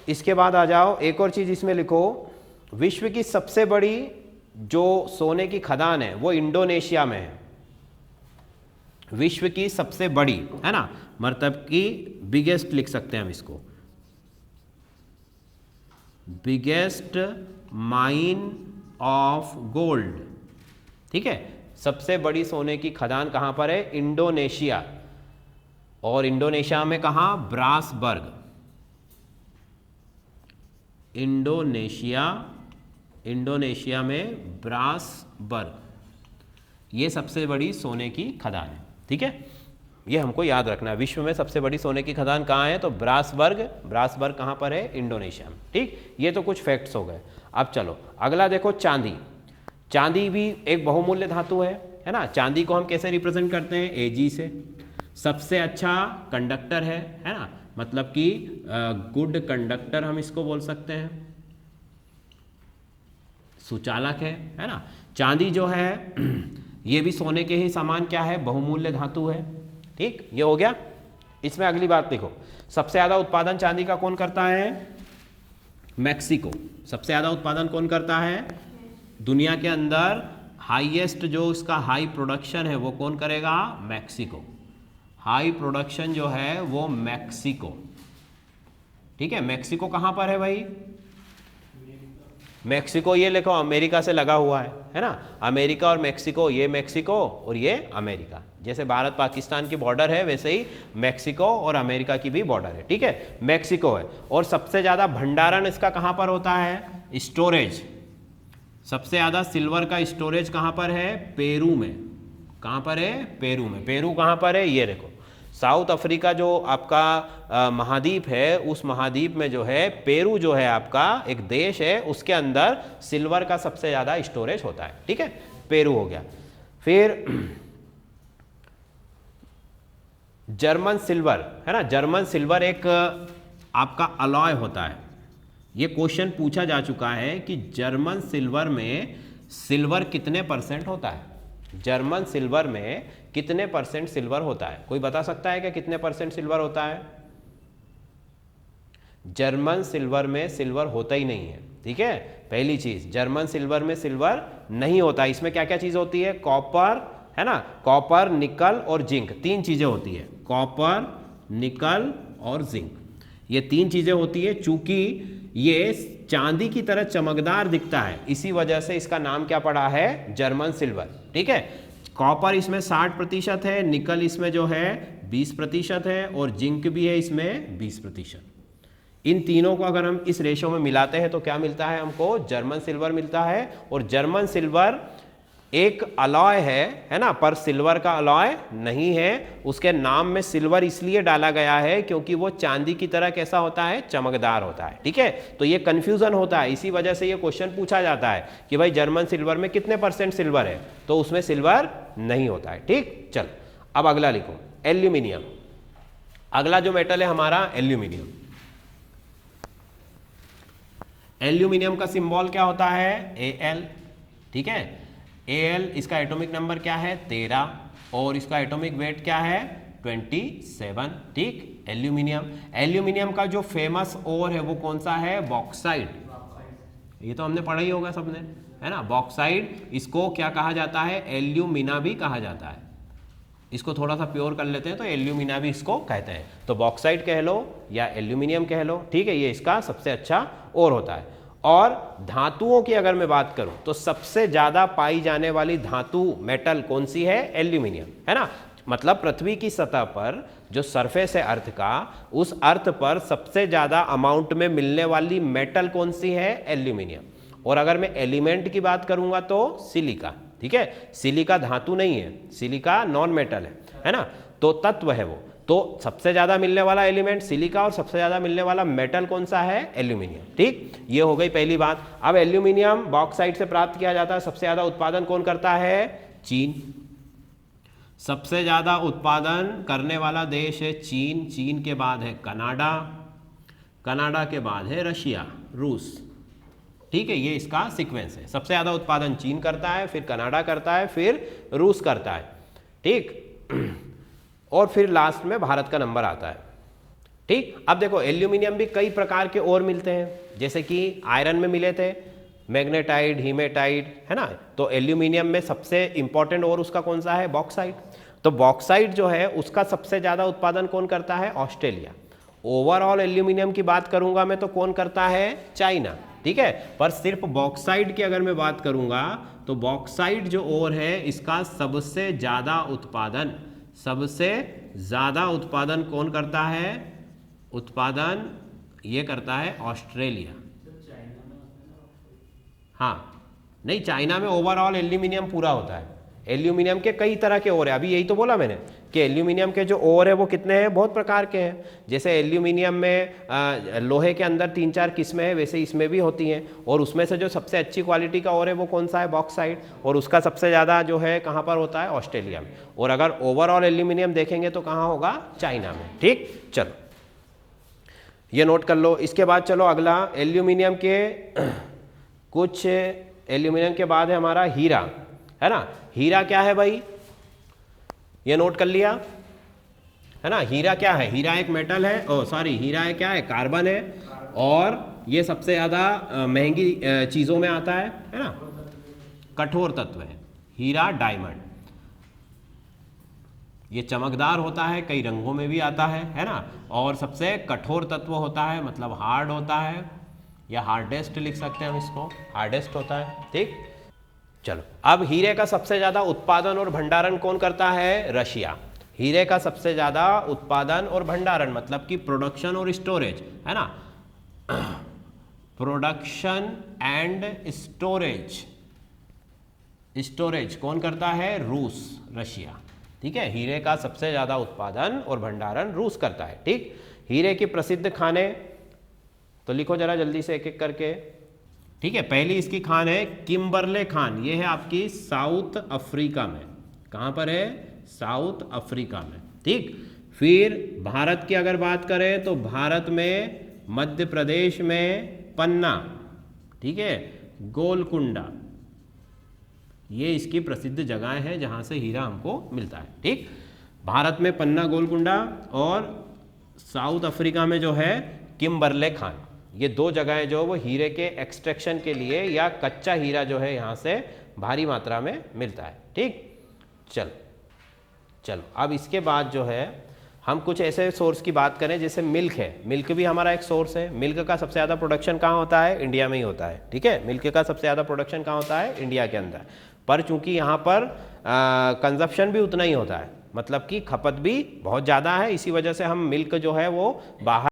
इसके बाद आ जाओ, एक और चीज़ इसमें लिखो, विश्व की सबसे बड़ी जो सोने की खदान है वो इंडोनेशिया में है। विश्व की सबसे बड़ी, है ना, मतलब कि बिगेस्ट लिख सकते हैं हम इसको, बिगेस्ट माइन ऑफ गोल्ड। ठीक है, सबसे बड़ी सोने की खदान कहां पर है? इंडोनेशिया, और इंडोनेशिया में कहां? ब्रासबर्ग। इंडोनेशिया में ब्रासबर्ग, ये सबसे बड़ी सोने की खदान है। ठीक है, ये हमको याद रखना है, विश्व में सबसे बड़ी सोने की खदान कहाँ है? तो ब्रासबर्ग कहाँ पर है? इंडोनेशिया में। ठीक, ये तो कुछ फैक्ट्स हो गए। अब चलो अगला देखो, चांदी भी एक बहुमूल्य धातु है ना। चांदी को हम कैसे रिप्रेजेंट करते हैं? Ag से। सबसे अच्छा कंडक्टर है ना, मतलब कि गुड कंडक्टर हम इसको बोल सकते हैं, सुचालक है ना। चांदी जो है ये भी सोने के ही समान क्या है? बहुमूल्य धातु है। ठीक, ये हो गया। इसमें अगली बात देखो, सबसे ज़्यादा उत्पादन चांदी का कौन करता है? मैक्सिको। सबसे ज़्यादा उत्पादन कौन करता है? दुनिया के अंदर हाईएस्ट जो इसका हाई प्रोडक्शन है वो कौन करेगा? मैक्सिको। हाई प्रोडक्शन जो है वो मैक्सिको। ठीक है, मैक्सिको कहाँ पर है भाई? मैक्सिको ये लिखो, अमेरिका से लगा हुआ है ना। अमेरिका और मैक्सिको, ये मैक्सिको और ये अमेरिका। जैसे भारत पाकिस्तान की बॉर्डर है वैसे ही मैक्सिको और अमेरिका की भी बॉर्डर है। ठीक है, मैक्सिको है। और सबसे ज़्यादा भंडारण इसका कहाँ पर होता है? स्टोरेज। सबसे ज़्यादा सिल्वर का स्टोरेज कहाँ पर है? पेरू में। कहाँ पर है? पेरू में। पेरू कहाँ पर है? ये देखो, साउथ अफ्रीका जो आपका महाद्वीप है, उस महाद्वीप में जो है पेरू जो है आपका एक देश है, उसके अंदर सिल्वर का सबसे ज़्यादा स्टोरेज होता है। ठीक है, पेरू हो गया। फिर जर्मन सिल्वर है ना, जर्मन सिल्वर एक आपका अलॉय होता है। ये क्वेश्चन पूछा जा चुका है कि जर्मन सिल्वर में सिल्वर कितने % होता है? जर्मन सिल्वर में कितने % सिल्वर होता है? कोई बता सकता है कि कितने % सिल्वर होता है? जर्मन सिल्वर में सिल्वर होता ही नहीं है। ठीक है, पहली चीज, जर्मन सिल्वर में सिल्वर नहीं होता। इसमें क्या क्या चीज होती है? कॉपर है ना, कॉपर, निकल और जिंक, 3 चीजें होती है। कॉपर, निकल और जिंक, ये 3 चीजें होती है। चूंकि ये चांदी की तरह चमकदार दिखता है, इसी वजह से इसका नाम क्या पड़ा है? German silver. ठीक है, कॉपर इसमें 60% है, निकल इसमें जो है 20% है और जिंक भी है इसमें 20%। इन तीनों को अगर हम इस रेशो में मिलाते हैं तो क्या मिलता है हमको? जर्मन सिल्वर मिलता है। और जर्मन सिल्वर एक अलॉय है ना, पर सिल्वर का अलॉय नहीं है। उसके नाम में सिल्वर इसलिए डाला गया है क्योंकि वो चांदी की तरह कैसा होता है? चमकदार होता है। ठीक है, तो ये कंफ्यूजन होता है, इसी वजह से ये क्वेश्चन पूछा जाता है कि भाई जर्मन सिल्वर में कितने % सिल्वर है, तो उसमें सिल्वर नहीं होता है। ठीक, चल अब अगला लिखो, एल्यूमिनियम। अगला जो मेटल है हमारा एल्यूमिनियम। एल्यूमिनियम का सिंबल क्या होता है? Al। ठीक है, Al इसका एटॉमिक नंबर क्या है? 13 और इसका एटॉमिक वेट क्या है? 27। ठीक, एल्यूमिनियम। एल्यूमिनियम का जो फेमस ओर है वो कौन सा है? बॉक्साइट। ये तो हमने पढ़ा ही होगा सबने, है ना, बॉक्साइट। इसको क्या कहा जाता है? एल्यूमिना भी कहा जाता है। इसको थोड़ा सा प्योर कर लेते हैं तो एल्यूमिना भी इसको कहते हैं। तो बॉक्साइट कह लो या एल्यूमिनियम कह लो। ठीक है, ये इसका सबसे अच्छा ओर होता है। और धातुओं की अगर मैं बात करूं तो सबसे ज्यादा पाई जाने वाली धातु मेटल कौन सी है? एल्यूमिनियम, है ना। मतलब पृथ्वी की सतह पर जो सरफेस है अर्थ का, उस अर्थ पर सबसे ज्यादा अमाउंट में मिलने वाली मेटल कौन सी है? एल्यूमिनियम। और अगर मैं एलिमेंट की बात करूंगा तो सिलिका। ठीक है, सिलिका धातु नहीं है, सिलिका नॉन मेटल है ना, तो तत्व है वो। तो सबसे ज्यादा मिलने वाला एलिमेंट सिलिका और सबसे ज्यादा मिलने वाला मेटल कौन सा है? एल्यूमिनियम। ठीक, ये हो गई पहली बात। अब एल्यूमिनियम बॉक्साइट से प्राप्त किया जाता है। सबसे ज्यादा उत्पादन कौन करता है? चीन। सबसे ज्यादा उत्पादन करने वाला देश है चीन। चीन के बाद है कनाडा, कनाडा के बाद है रशिया, रूस। ठीक है, ये इसका सीक्वेंस है। सबसे ज्यादा उत्पादन चीन करता है, फिर कनाडा करता है, फिर रूस करता है। ठीक, और फिर लास्ट में भारत का नंबर आता है। ठीक, अब देखो एल्यूमिनियम भी कई प्रकार के और मिलते हैं, जैसे कि आयरन में मिले थे मैग्नेटाइट, हीमेटाइट, है ना। तो एल्यूमिनियम में सबसे इंपॉर्टेंट और उसका कौन सा है? बॉक्साइट। तो बॉक्साइट जो है उसका सबसे ज्यादा उत्पादन कौन करता है? ऑस्ट्रेलिया। ओवरऑल एल्यूमिनियम की बात करूंगा मैं तो कौन करता है? चाइना। ठीक है, पर सिर्फ बॉक्साइट की अगर मैं बात करूंगा तो बॉक्साइट जो और है इसका सबसे ज्यादा उत्पादन कौन करता है? उत्पादन ये करता है ऑस्ट्रेलिया। हाँ, नहीं, चाइना में ओवरऑल एल्यूमिनियम पूरा होता है। एल्यूमिनियम के कई तरह के ओर है, अभी यही तो बोला मैंने कि एल्यूमिनियम के जो ओर है वो कितने हैं? बहुत प्रकार के हैं। जैसे एल्यूमिनियम में लोहे के अंदर 3-4 किस्में हैं, वैसे इसमें भी होती हैं। और उसमें से जो सबसे अच्छी क्वालिटी का ओर है वो कौन सा है? बॉक्साइट। और उसका सबसे ज़्यादा जो है कहाँ पर होता है? ऑस्ट्रेलिया में। और अगर ओवरऑल एल्यूमिनियम देखेंगे तो कहाँ होगा? चाइना में। ठीक, चलो ये नोट कर लो। इसके बाद चलो अगला, एल्यूमिनियम के कुछ, एल्यूमिनियम के बाद है हमारा हीरा, है ना। हीरा क्या है भाई? ये नोट कर लिया, है ना। हीरा क्या है? हीरा एक मेटल है, हीरा है क्या है? कार्बन है। और ये सबसे ज़्यादा महंगी चीज़ों में आता है ना, कठोर तत्व है हीरा, डायमंड। ये चमकदार होता है, कई रंगों में भी आता है ना। और सबसे कठोर तत्व होता है, मतलब हार्ड होता है, या हार्डेस्ट लिख सकते हैं हम इसको, हार्डेस्ट होता है। ठीक, चलो अब हीरे का सबसे ज्यादा उत्पादन और भंडारण कौन करता है? रशिया। हीरे का सबसे ज्यादा उत्पादन और भंडारण मतलब कि प्रोडक्शन और स्टोरेज, है ना, प्रोडक्शन एंड स्टोरेज स्टोरेज कौन करता है? रूस, रशिया। ठीक है, हीरे का सबसे ज़्यादा उत्पादन और भंडारण रूस करता है। ठीक, हीरे की प्रसिद्ध खाने तो लिखो जरा जल्दी से एक एक करके। ठीक है, पहली इसकी खान है किम्बरले खान, ये है आपकी साउथ अफ्रीका में। कहाँ पर है? साउथ अफ्रीका में। ठीक, फिर भारत की अगर बात करें तो भारत में मध्य प्रदेश में पन्ना, ठीक है, गोलकुंडा, ये इसकी प्रसिद्ध जगह है जहाँ से हीरा हमको मिलता है। ठीक, भारत में पन्ना, गोलकुंडा, और साउथ अफ्रीका में जो है किम्बरले खान, ये दो जगहें जो वो हीरे के एक्सट्रैक्शन के लिए या कच्चा हीरा जो है यहाँ से भारी मात्रा में मिलता है। ठीक, चलो अब इसके बाद जो है हम कुछ ऐसे सोर्स की बात करें जैसे मिल्क है। मिल्क भी हमारा एक सोर्स है। मिल्क का सबसे ज़्यादा प्रोडक्शन कहाँ होता है? इंडिया में ही होता है। ठीक है, मिल्क का सबसे ज़्यादा प्रोडक्शन कहाँ होता है? इंडिया के अंदर। पर चूंकि यहाँ पर कंजप्शन भी उतना ही होता है, मतलब कि खपत भी बहुत ज़्यादा है, इसी वजह से हम मिल्क जो है वो बाहर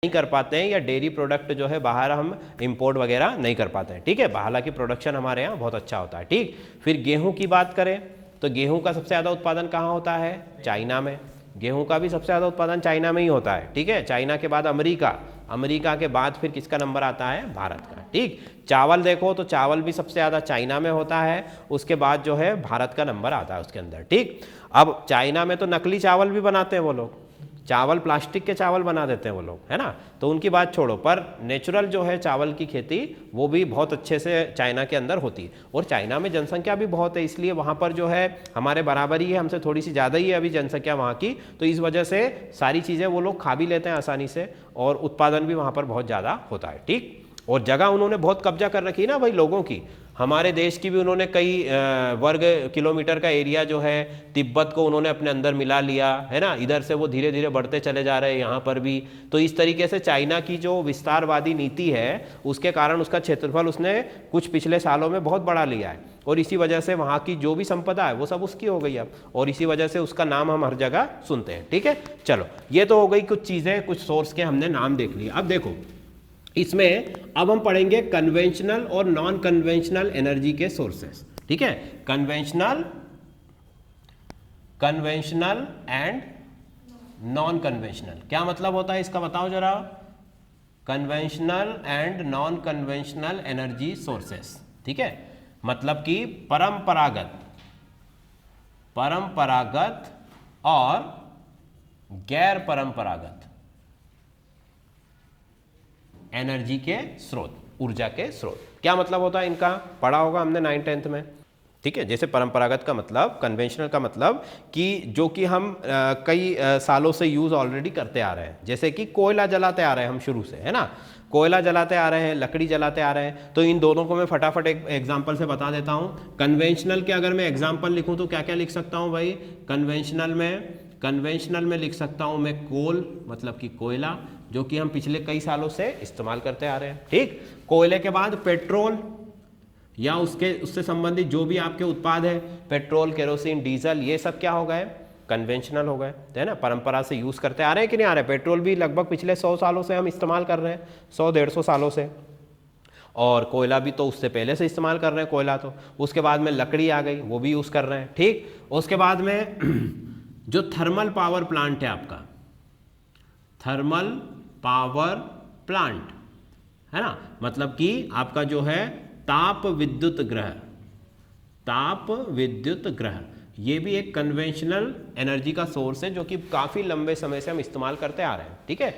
नहीं कर पाते हैं, या डेयरी प्रोडक्ट जो है बाहर हम इंपोर्ट वगैरह नहीं कर पाते हैं। ठीक है, हालांकि प्रोडक्शन हमारे यहाँ बहुत अच्छा होता है। ठीक, फिर गेहूँ की बात करें तो गेहूं का सबसे ज़्यादा उत्पादन कहाँ होता है? चाइना में। गेहूं का भी सबसे ज़्यादा उत्पादन चाइना में ही होता है। ठीक है, चाइना के बाद अमेरिका, अमेरिका के बाद फिर किसका नंबर आता है? भारत का। ठीक, चावल देखो तो चावल भी सबसे ज़्यादा चाइना में होता है, उसके बाद जो है भारत का नंबर आता है उसके अंदर। ठीक, अब चाइना में तो नकली चावल भी बनाते हैं वो लोग, चावल प्लास्टिक के चावल बना देते हैं वो लोग, है ना, तो उनकी बात छोड़ो, पर नेचुरल जो है चावल की खेती वो भी बहुत अच्छे से चाइना के अंदर होती है। और चाइना में जनसंख्या भी बहुत है, इसलिए वहाँ पर जो है हमारे बराबर ही है, हमसे थोड़ी सी ज़्यादा ही है अभी जनसंख्या वहाँ की, तो इस वजह से सारी चीज़ें वो लोग खा भी लेते हैं आसानी से, और उत्पादन भी वहाँ पर बहुत ज़्यादा होता है। ठीक, और जगह उन्होंने बहुत कब्जा कर रखी है ना भाई लोगों की। हमारे देश की भी उन्होंने कई वर्ग किलोमीटर का एरिया जो है तिब्बत को उन्होंने अपने अंदर मिला लिया है ना, इधर से वो धीरे धीरे बढ़ते चले जा रहे हैं यहाँ पर भी। तो इस तरीके से चाइना की जो विस्तारवादी नीति है उसके कारण उसका क्षेत्रफल उसने कुछ पिछले सालों में बहुत बढ़ा लिया है, और इसी वजह से वहाँ की जो भी संपदा है वो सब उसकी हो गई अब, और इसी वजह से उसका नाम हम हर जगह सुनते हैं। ठीक है, चलो ये तो हो गई कुछ चीज़ें, कुछ सोर्स के हमने नाम देख लिए। अब देखो इसमें अब हम पढ़ेंगे कन्वेंशनल और नॉन कन्वेंशनल एनर्जी के सोर्सेस। ठीक है, कन्वेंशनल एंड नॉन कन्वेंशनल, क्या मतलब होता है इसका बताओ जरा। Conventional and non conventional energy sources, ठीक है, मतलब कि परंपरागत और गैर परंपरागत एनर्जी के स्रोत, ऊर्जा के स्रोत। क्या मतलब होता है इनका? पढ़ा होगा हमने 9th-10th में। ठीक है, जैसे परंपरागत का मतलब, कन्वेंशनल का मतलब कि जो कि हम कई सालों से यूज़ ऑलरेडी करते आ रहे हैं, जैसे कि कोयला जलाते आ रहे हैं हम शुरू से, है ना, कोयला जलाते आ रहे हैं, लकड़ी जलाते आ रहे हैं। तो इन दोनों को मैं फटाफट एक एग्जाम्पल से बता देता हूँ। कन्वेंशनल के अगर मैं एग्जाम्पल लिखूँ तो क्या क्या लिख सकता हूँ भाई? कन्वेंशनल में लिख सकता हूँ मैं कोल, मतलब कि कोयला, जो कि हम पिछले कई सालों से इस्तेमाल करते आ रहे हैं। ठीक, कोयले के बाद पेट्रोल या उससे संबंधित जो भी आपके उत्पाद है, पेट्रोल, केरोसिन, डीजल, ये सब क्या हो गए? कन्वेंशनल हो गए, है ना, परंपरा से यूज़ करते आ रहे हैं कि नहीं आ रहे? पेट्रोल भी लगभग पिछले 100 सालों से हम इस्तेमाल कर रहे हैं, 100-150 सालों से, और कोयला भी तो उससे पहले से इस्तेमाल कर रहे हैं कोयला तो। उसके बाद में लकड़ी आ गई, वो भी यूज़ कर रहे हैं। ठीक, उसके बाद में जो थर्मल पावर प्लांट है आपका, थर्मल पावर प्लांट, है ना, मतलब कि आपका जो है ताप विद्युत ग्रह, ये भी एक कन्वेंशनल एनर्जी का सोर्स है जो कि काफ़ी लंबे समय से हम इस्तेमाल करते आ रहे हैं। ठीक है,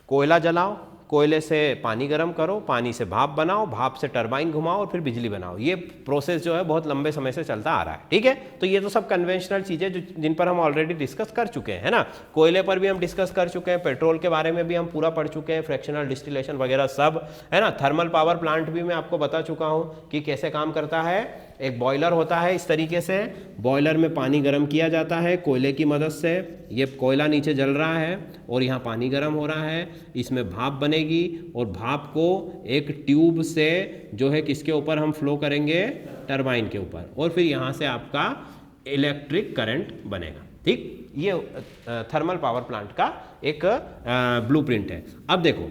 कोयला जलाओ, कोयले से पानी गर्म करो, पानी से भाप बनाओ, भाप से टरबाइन घुमाओ और फिर बिजली बनाओ, ये प्रोसेस जो है बहुत लंबे समय से चलता आ रहा है। ठीक है, तो ये तो सब कन्वेंशनल चीज़ें जो जिन पर हम ऑलरेडी डिस्कस कर चुके हैं, है ना। कोयले पर भी हम डिस्कस कर चुके हैं, पेट्रोल के बारे में भी हम पूरा पढ़ चुके हैं, फ्रैक्शनल डिस्टिलेशन वगैरह सब, है ना। थर्मल पावर प्लांट भी मैं आपको बता चुका हूँ कि कैसे काम करता है। एक बॉयलर होता है इस तरीके से, बॉयलर में पानी गर्म किया जाता है कोयले की मदद से, ये कोयला नीचे जल रहा है और यहाँ पानी गर्म हो रहा है, इसमें भाप बनेगी और भाप को एक ट्यूब से जो है किसके ऊपर हम फ्लो करेंगे? टरबाइन के ऊपर, और फिर यहाँ से आपका इलेक्ट्रिक करंट बनेगा। ठीक, ये थर्मल पावर प्लांट का एक ब्लूप्रिंट है। अब देखो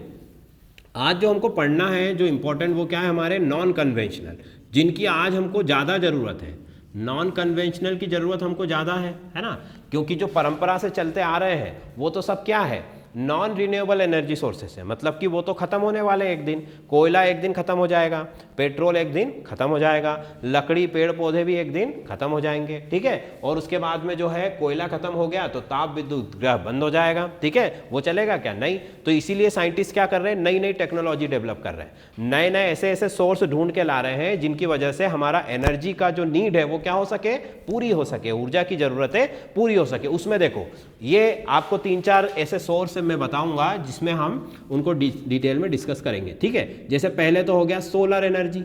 आज जो हमको पढ़ना है जो इम्पोर्टेंट वो क्या है हमारे? Non conventional. जिनकी आज हमको ज़्यादा ज़रूरत है। नॉन कन्वेंशनल की ज़रूरत हमको ज़्यादा है ना, क्योंकि जो परंपरा से चलते आ रहे हैं वो तो सब क्या है, नॉन रिन्यूएबल एनर्जी सोर्सेस है, मतलब कि वो तो ख़त्म होने वाले हैं एक दिन। कोयला एक दिन ख़त्म हो जाएगा, पेट्रोल एक दिन ख़त्म हो जाएगा, लकड़ी पेड़ पौधे भी एक दिन ख़त्म हो जाएंगे, ठीक है। और उसके बाद में जो है कोयला ख़त्म हो गया तो ताप विद्युत ग्रह बंद हो जाएगा, ठीक है। वो चलेगा क्या, नहीं। तो इसीलिए साइंटिस्ट क्या कर रहे हैं, नई नई टेक्नोलॉजी डेवलप कर रहे हैं, नए नए ऐसे ऐसे सोर्स ढूंढ के ला रहे हैं जिनकी वजह से हमारा एनर्जी का जो नीड है वो क्या हो सके, पूरी हो सके, ऊर्जा की ज़रूरत है पूरी हो सके। उसमें देखो ये आपको 3-4 ऐसे सोर्स मैं बताऊंगा जिसमें हम उनको डिटेल में डिस्कस करेंगे, ठीक है। जैसे पहले तो हो गया सोलर एनर्जी,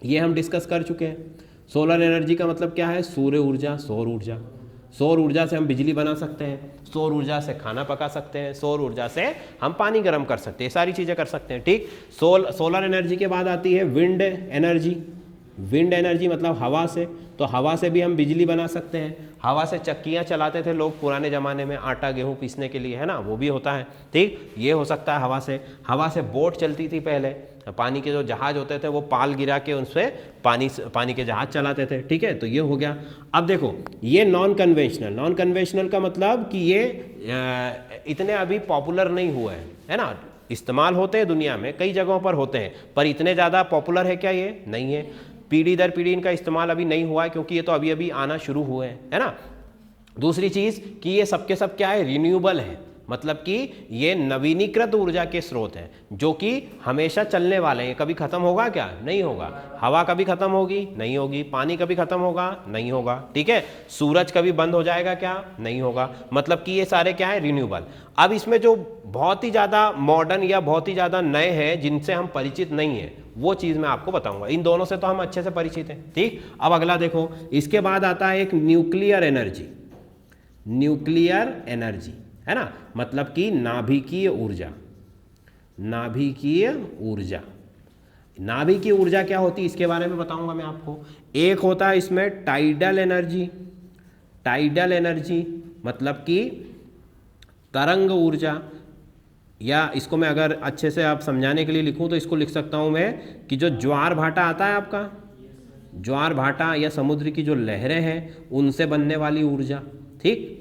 ये हम डिस्कस कर चुके हैं। सोलर एनर्जी का मतलब क्या है, सूर्य ऊर्जा, सौर ऊर्जा। सौर ऊर्जा से हम बिजली बना सकते हैं, सौर ऊर्जा से खाना पका सकते हैं, सौर ऊर्जा से हम पानी गर्म कर सकते हैं, सारी चीज़ें कर सकते हैं, ठीक। सोलर एनर्जी के बाद आती है विंड एनर्जी। विंड एनर्जी मतलब हवा से, तो हवा से भी हम बिजली बना सकते हैं। हवा से चक्कियाँ चलाते थे लोग पुराने ज़माने में, आटा गेहूँ पीसने के लिए, है ना, वो भी होता है, ठीक। ये हो सकता है हवा से। हवा से बोट चलती थी पहले, पानी के जो जहाज होते थे वो पाल गिरा के उनसे पानी के जहाज चलाते थे, ठीक है। तो ये हो गया। अब देखो ये नॉन कन्वेंशनल, नॉन कन्वेंशनल का मतलब कि ये इतने अभी पॉपुलर नहीं हुए हैं, है ना। इस्तेमाल होते हैं दुनिया में, कई जगहों पर होते हैं, पर इतने ज़्यादा पॉपुलर है क्या, ये नहीं है। पीढ़ी दर पीढ़ी इनका इस्तेमाल अभी नहीं हुआ है, क्योंकि ये तो अभी अभी आना शुरू हुए हैं, है ना। दूसरी चीज़ कि ये सबके सब क्या है, रिन्यूएबल है, मतलब कि ये नवीनीकृत ऊर्जा के स्रोत हैं जो कि हमेशा चलने वाले हैं। कभी खत्म होगा क्या, नहीं होगा। हवा कभी खत्म होगी, नहीं होगी। पानी कभी खत्म होगा, नहीं होगा, ठीक है। सूरज कभी बंद हो जाएगा क्या, नहीं होगा। मतलब कि ये सारे क्या है, रिन्यूएबल। अब इसमें जो बहुत ही ज़्यादा मॉडर्न या बहुत ही ज़्यादा नए हैं जिनसे हम परिचित नहीं है, वो चीज़ मैं आपको बताऊंगा। इन दोनों से तो हम अच्छे से परिचित हैं, ठीक। अब अगला देखो, इसके बाद आता है एक न्यूक्लियर एनर्जी। न्यूक्लियर एनर्जी, है ना, मतलब कि नाभिकीय ऊर्जा। नाभिकीय ऊर्जा, नाभिकीय ऊर्जा क्या होती है इसके बारे में बताऊंगा मैं आपको। एक होता है इसमें टाइडल एनर्जी। टाइडल एनर्जी मतलब कि तरंग ऊर्जा, या इसको मैं अगर अच्छे से आप समझाने के लिए लिखूं तो इसको लिख सकता हूं मैं कि जो ज्वार भाटा आता है आपका, ज्वार भाटा या समुद्र की जो लहरें हैं उनसे बनने वाली ऊर्जा, ठीक।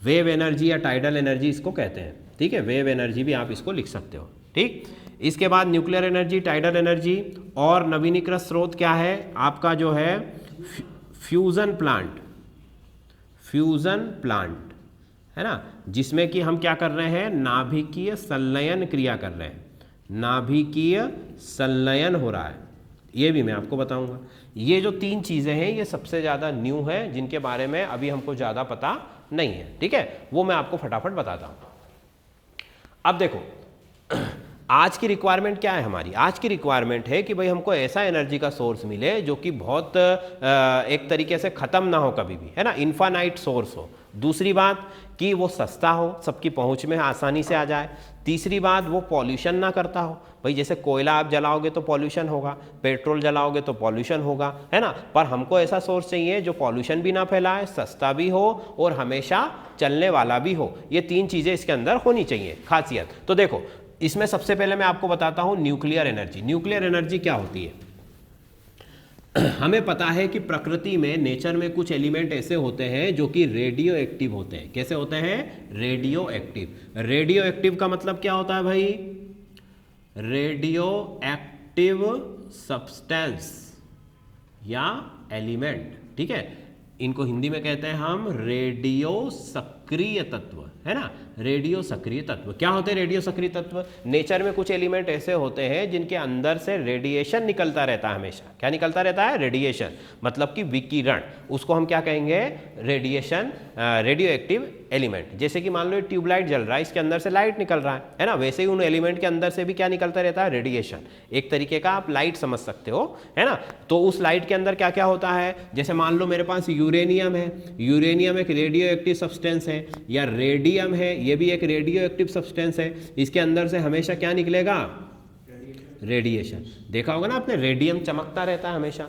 वेव एनर्जी या टाइडल एनर्जी इसको कहते हैं, ठीक है। वेव एनर्जी भी आप इसको लिख सकते हो, ठीक। इसके बाद न्यूक्लियर एनर्जी, टाइडल एनर्जी और नवीनीकृत स्रोत क्या है आपका, जो है फ्यूजन प्लांट। फ्यूजन प्लांट, है ना, जिसमें कि हम क्या कर रहे हैं, नाभिकीय संलयन क्रिया कर रहे हैं। नाभिकीय संलयन हो रहा है, ये भी मैं आपको बताऊंगा। ये जो 3 चीज़ें हैं ये सबसे ज़्यादा न्यू है, जिनके बारे में अभी हमको ज़्यादा पता नहीं है, ठीक है। वो मैं आपको फटाफट बताता हूँ। अब देखो आज की रिक्वायरमेंट क्या है हमारी, आज की रिक्वायरमेंट है कि भाई हमको ऐसा एनर्जी का सोर्स मिले जो कि बहुत एक तरीके से ख़त्म ना हो कभी भी, है ना, इन्फानाइट सोर्स हो। दूसरी बात कि वो सस्ता हो, सबकी पहुंच में आसानी से आ जाए। तीसरी बात वो पॉल्यूशन ना करता हो। भाई जैसे कोयला आप जलाओगे तो पॉल्यूशन होगा, पेट्रोल जलाओगे तो पॉल्यूशन होगा, है ना। पर हमको ऐसा सोर्स चाहिए जो पॉल्यूशन भी ना फैलाए, सस्ता भी हो और हमेशा चलने वाला भी हो। ये 3 चीज़ें इसके अंदर होनी चाहिए खासियत। तो देखो इसमें सबसे पहले मैं आपको बताता हूँ न्यूक्लियर एनर्जी। न्यूक्लियर एनर्जी क्या होती है, हमें पता है कि प्रकृति में, नेचर में कुछ एलिमेंट ऐसे होते हैं जो कि रेडियो एक्टिव होते हैं। कैसे होते हैं, रेडियो एक्टिव। रेडियो एक्टिव का मतलब क्या होता है भाई, रेडियो एक्टिव सब्सटेंस या एलिमेंट, ठीक है। इनको हिंदी में कहते हैं हम रेडियो सक्रिय तत्व, है ना। रेडियो सक्रिय तत्व क्या होते हैं, रेडियो सक्रिय तत्व नेचर में कुछ एलिमेंट ऐसे होते हैं जिनके अंदर से रेडिएशन निकलता रहता है हमेशा। क्या निकलता रहता है, रेडिएशन, मतलब कि विकिरण। उसको हम क्या कहेंगे, रेडिएशन, रेडियो एक्टिव एलिमेंट। जैसे कि मान लो ट्यूबलाइट जल रहा है, इसके अंदर से लाइट निकल रहा है ना, वैसे ही उन एलिमेंट के अंदर से भी क्या निकलता रहता है, रेडिएशन। एक तरीके का आप लाइट समझ सकते हो, है ना। तो उस लाइट के अंदर क्या क्या होता है, जैसे मान लो मेरे पास यूरेनियम है, यूरेनियम एक रेडियो एक्टिव सब्सटेंस है, या रेडियम है, ये भी एक रेडियो एक्टिव सब्सटेंस है। इसके अंदर से हमेशा क्या निकलेगा, रेडिएशन। देखा होगा ना आपने, रेडियम चमकता रहता है हमेशा,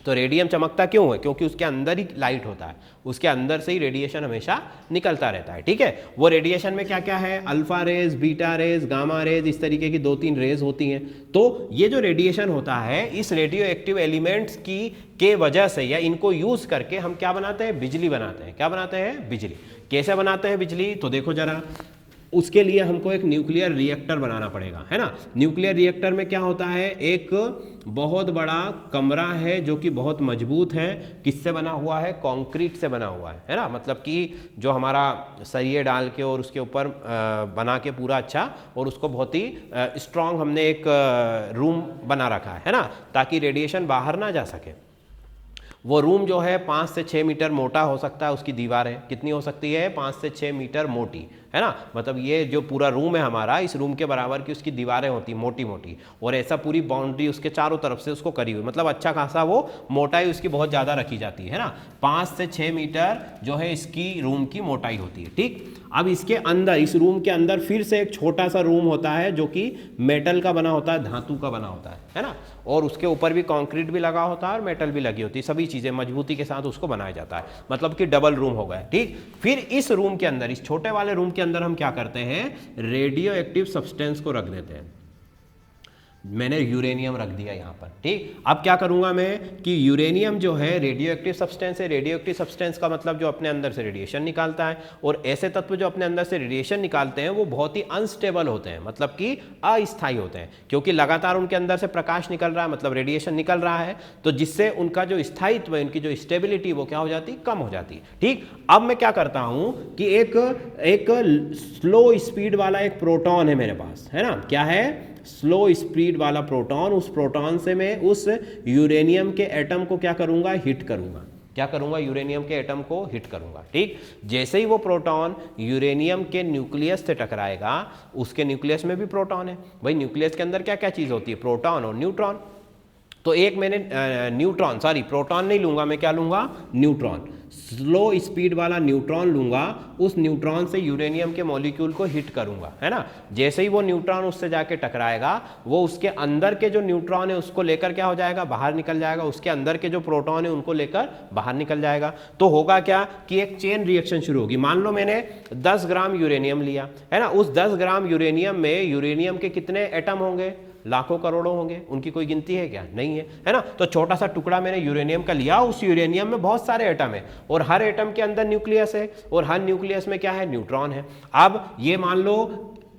तो रेडियम चमकता क्यों है? क्योंकि उसके अंदर ही लाइट होता है, उसके अंदर से ही रेडिएशन हमेशा निकलता रहता है। ठीक है, वो रेडिएशन में क्या क्या है, alpha rays, beta rays, gamma rays, इस तरीके की 2-3 रेज होती हैं। तो ये जो रेडिएशन होता है, इस रेडियो एक्टिव एलिमेंट्स की के वजह से या इनको यूज करके हम क्या बनाते हैं, बिजली बनाते हैं। क्या बनाते हैं? बिजली। कैसे बनाते हैं बिजली? तो देखो जरा, उसके लिए हमको एक न्यूक्लियर रिएक्टर बनाना पड़ेगा, है ना। न्यूक्लियर रिएक्टर में क्या होता है, एक बहुत बड़ा कमरा है जो कि बहुत मजबूत है। किससे बना हुआ है? कंक्रीट से बना हुआ है ना। मतलब कि जो हमारा सरिये डाल के और उसके ऊपर बना के पूरा अच्छा, और उसको बहुत ही स्ट्रांग हमने एक रूम बना रखा है ना, ताकि रेडिएशन बाहर ना जा सके। वो रूम जो है 5 से 6 मीटर मोटा हो सकता है, उसकी दीवारें कितनी हो सकती है? 5 से 6 मीटर मोटी, है ना। मतलब ये जो पूरा रूम है हमारा, इस रूम के बराबर की उसकी दीवारें होती मोटी मोटी, और ऐसा पूरी बाउंड्री उसके चारों तरफ से उसको करी हुई, मतलब अच्छा खासा वो मोटाई उसकी बहुत ज़्यादा रखी जाती है ना। 5 से 6 मीटर जो है इसकी रूम की मोटाई होती है। ठीक, अब इसके अंदर, इस रूम के अंदर फिर से एक छोटा सा रूम होता है जो कि मेटल का बना होता है, धातु का बना होता है ना। और उसके ऊपर भी कंक्रीट भी लगा होता है और मेटल भी लगी होती है, सभी चीज़ें मजबूती के साथ उसको बनाया जाता है, मतलब कि डबल रूम हो गया। ठीक, फिर इस रूम के अंदर, इस छोटे वाले रूम के अंदर हम क्या करते हैं, रेडियो एक्टिव सब्सटेंस को रख देते हैं। मैंने यूरेनियम रख दिया यहाँ पर। ठीक, अब क्या करूँगा मैं कि यूरेनियम जो है रेडियो एक्टिव सब्सटेंस है। रेडियो एक्टिव सब्सटेंस का मतलब जो अपने अंदर से रेडिएशन निकालता है, और ऐसे तत्व जो अपने अंदर से रेडिएशन निकालते हैं वो बहुत ही अनस्टेबल होते हैं, मतलब कि अस्थायी होते हैं, क्योंकि लगातार उनके अंदर से प्रकाश निकल रहा है, मतलब रेडिएशन निकल रहा है, तो जिससे उनका जो स्थायित्व है, उनकी जो स्टेबिलिटी वो क्या हो जाती है, कम हो जाती है। ठीक, अब मैं क्या करता हूँ कि एक स्लो स्पीड वाला एक प्रोटॉन है मेरे पास, है ना। क्या है? स्लो स्पीड वाला प्रोटॉन। उस प्रोटॉन से मैं उस यूरेनियम के एटम को क्या करूंगा, हिट करूंगा। क्या करूंगा? यूरेनियम के एटम को हिट करूंगा। ठीक, जैसे ही वो प्रोटॉन यूरेनियम के न्यूक्लियस से टकराएगा, उसके न्यूक्लियस में भी प्रोटॉन है भाई। न्यूक्लियस के अंदर क्या क्या चीज होती है? प्रोटॉन और न्यूट्रॉन। तो एक मैंने प्रोटॉन नहीं लूंगा, मैं क्या लूंगा? न्यूट्रॉन। स्लो स्पीड वाला न्यूट्रॉन लूंगा, उस न्यूट्रॉन से यूरेनियम के मॉलिक्यूल को हिट करूंगा, है ना। जैसे ही वो न्यूट्रॉन उससे जाके टकराएगा, वो उसके अंदर के जो न्यूट्रॉन है उसको लेकर क्या हो जाएगा, बाहर निकल जाएगा। उसके अंदर के जो प्रोटॉन है उनको लेकर बाहर निकल जाएगा। तो होगा क्या कि एक चेन रिएक्शन शुरू होगी। मान लो मैंने 10 ग्राम यूरेनियम लिया, है ना। उस 10 ग्राम यूरेनियम में यूरेनियम के कितने एटम होंगे? लाखों करोड़ों होंगे। उनकी कोई गिनती है क्या? नहीं है ना। तो छोटा सा टुकड़ा मैंने यूरेनियम का लिया, उस यूरेनियम में बहुत सारे एटम है, और हर एटम के अंदर न्यूक्लियस है, और हर न्यूक्लियस में क्या है? न्यूट्रॉन है। अब ये मान लो